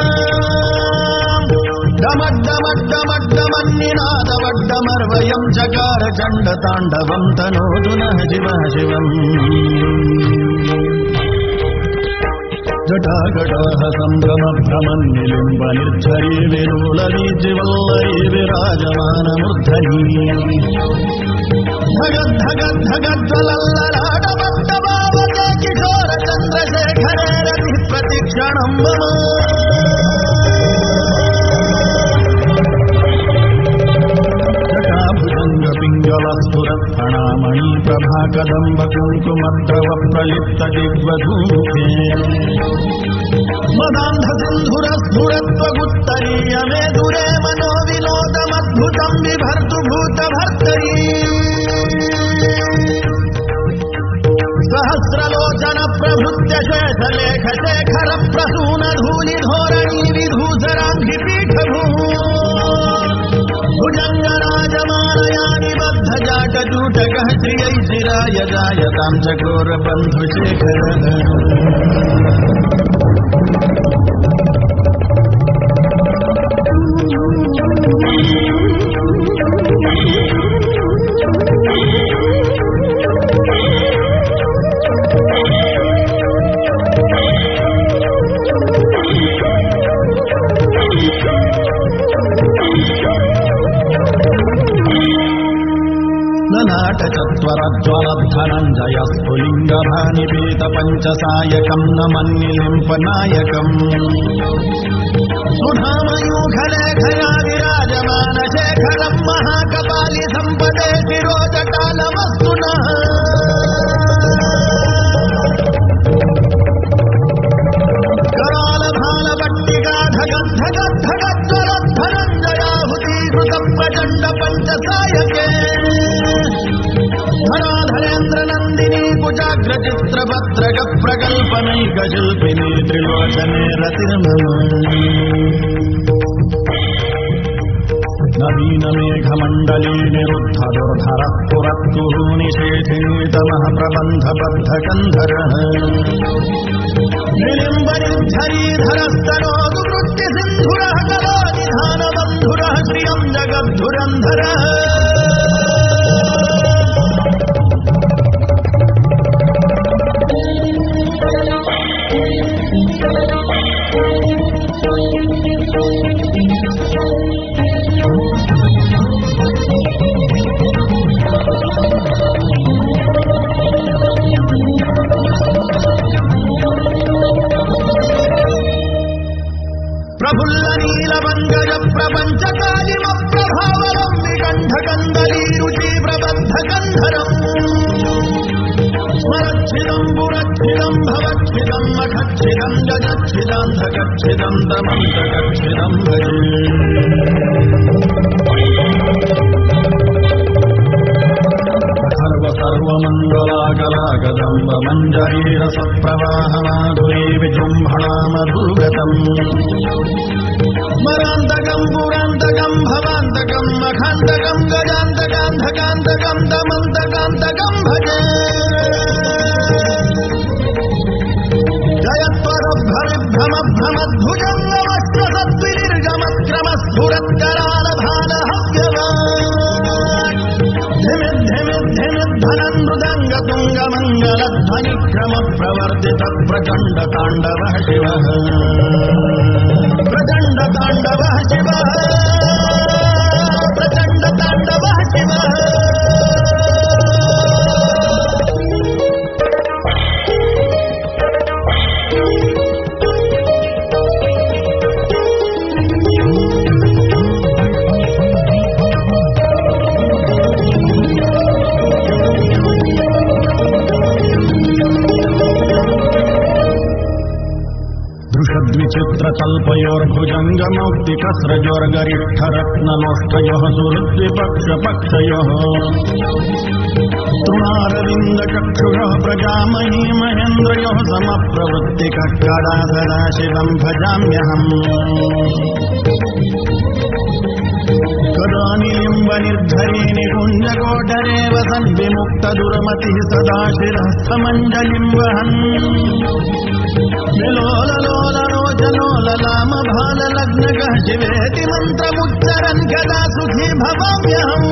డమడ్డమడ్డమడ్డమన్నినాదవడ్డమర్వయం చకార చండ తాండవం తనోదు నః శివ శివం జటాగటాహ సంభ్రమ భ్రమన్నిలింబ నిర్ఝరీ విరూలవీచివల్లరీ విరాజమానమూర్ధనీ ధగద్ధగద్ధగజ్వలల్లలాటమట్టభావతే కిశోర చంద్రశేఖరే రతి ప్రతిక్షణం మమ జటాభుజంగ పింగళ స్ఫురత్ఫణామణి ప్రభా కదంబ కుంకుమద్రవ ప్రలిప్త దిగ్వధూముఖే మదాంధ సింధుర స్ఫురత్వగుత్తరీయ మే దురే మనో వినోదమద్భుతం విభర్తు భూత భర్తరీ సహస్రలోచన ప్రభృత్య శేషలేఖ శేఖర ప్రసూన ధూళి ధోరణీ విధూసరాంఘి పీఠభూ భుజంగరాజమానయా నిబద్ధ జాటజూటక శ్రియై శిరాయ జాయతాం చకోర బంధుశేఖర ననాటచత్వరజ్వలద్ధనంజయ స్ఫులింగభానిపీత పంచసాయకం నమన్నిలింపనాయకం సుధామయూఖలేఖయా విరాజమాన శేఖరం మహాకపాలి సంపదే శిరోజటాలమస్తునః करालभालभट्टिगाधगद्धगद्धगज्वलद्धनञ्जयाहुतीकृतं प्रचण्ड पञ्चसायके धराधरेन्द्र नंदिनी कुजाग्र चित्रपत्रक प्रकल्पनैक शिल्पिनी त्रिलोचने रतिर्मम नवीन मेघमण्डली निरुद्ध दुर्धरः पुरत्तुः निषेधिनी तमः प्रबन्धबद्ध कन्धरः निलिम्बनिर्झरीधरस्तनोतु वृत्तिसिन्धुरः कलानिधानबन्धुरः श्रियं जगद्धुरन्धरः प्रफुल्ल नीलवंगज प्रपंचकालिम प्रभावरं विकण्ठकन्दली रुचि प्रबद्ध कन्धरम् स्मरच्छिदं पुरच्छिदं भवच्छिदं मखच्छिदं गजच्छिदान्धकच्छिदं तमन्तकच्छिदं भजे सर्वमङ्गलाकलाकदम्ब मञ्जरीरसप्रवाह माधुरी विजृम्भणा मधुगतम् मरान्तकं पुरान्तकं भवान्तकं मखान्तकं गजान्तकान्धकान्तकं दमन्तकान्तकं भजे ध्वनिक्रम प्रवर्तित प्रचंड तांडवः शिवः प्रचंड तांडवः शिवः प्रचंड तांडवः शिवः दृशद्विचित्रतल्पयोर्भुजङ्गमौक्तिकस्रजोर्गरिष्ठरत्नलोष्ठयोः सुहृद्विपक्षपक्षयोः तृणारविन्दचक्षुषः प्रजामही महेन्द्रयोः समप्रवृत्तिकः कदा सदाशिवं भजाम्यहम् कदा निलिम्बनिर्धरी निकुञ्जकोटरे वसन् विमुक्तदुर्मतिः सदाशिरस्थमञ्जलिं वहन् लोललोललोचनोललामभाललग्नकः शिवेति मन्त्रमुच्चरन् कदा सुखी भवाम्यहम्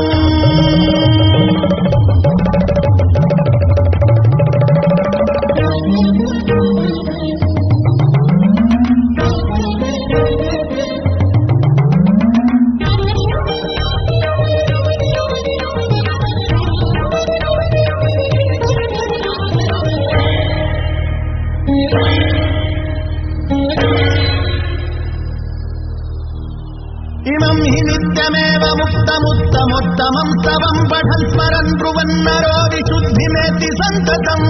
इमं हि नित्यमेव मुक्तमुत्तमोत्तमं स्तवं पठन् स्मरन् ब्रुवन्नरो विशुद्धिमेति सन्ततम्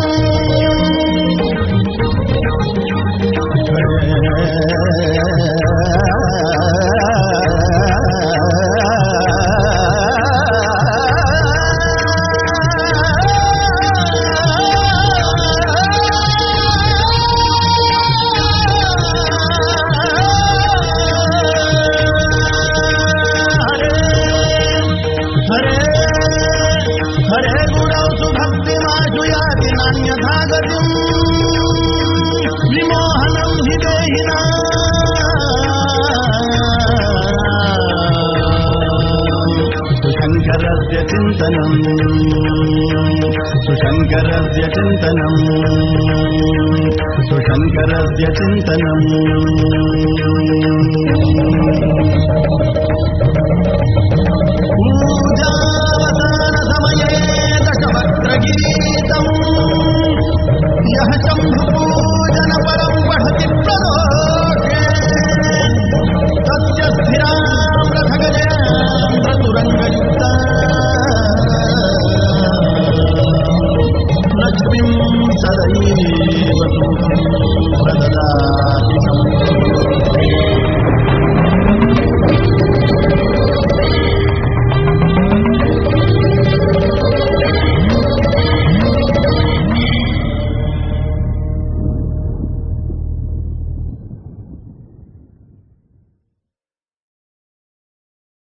विमोहनं हि देहिना सुशङ्करस्य चिन्तनं सुशङ्करस्य चिन्तनं सुशङ्करस्य चिन्तनम्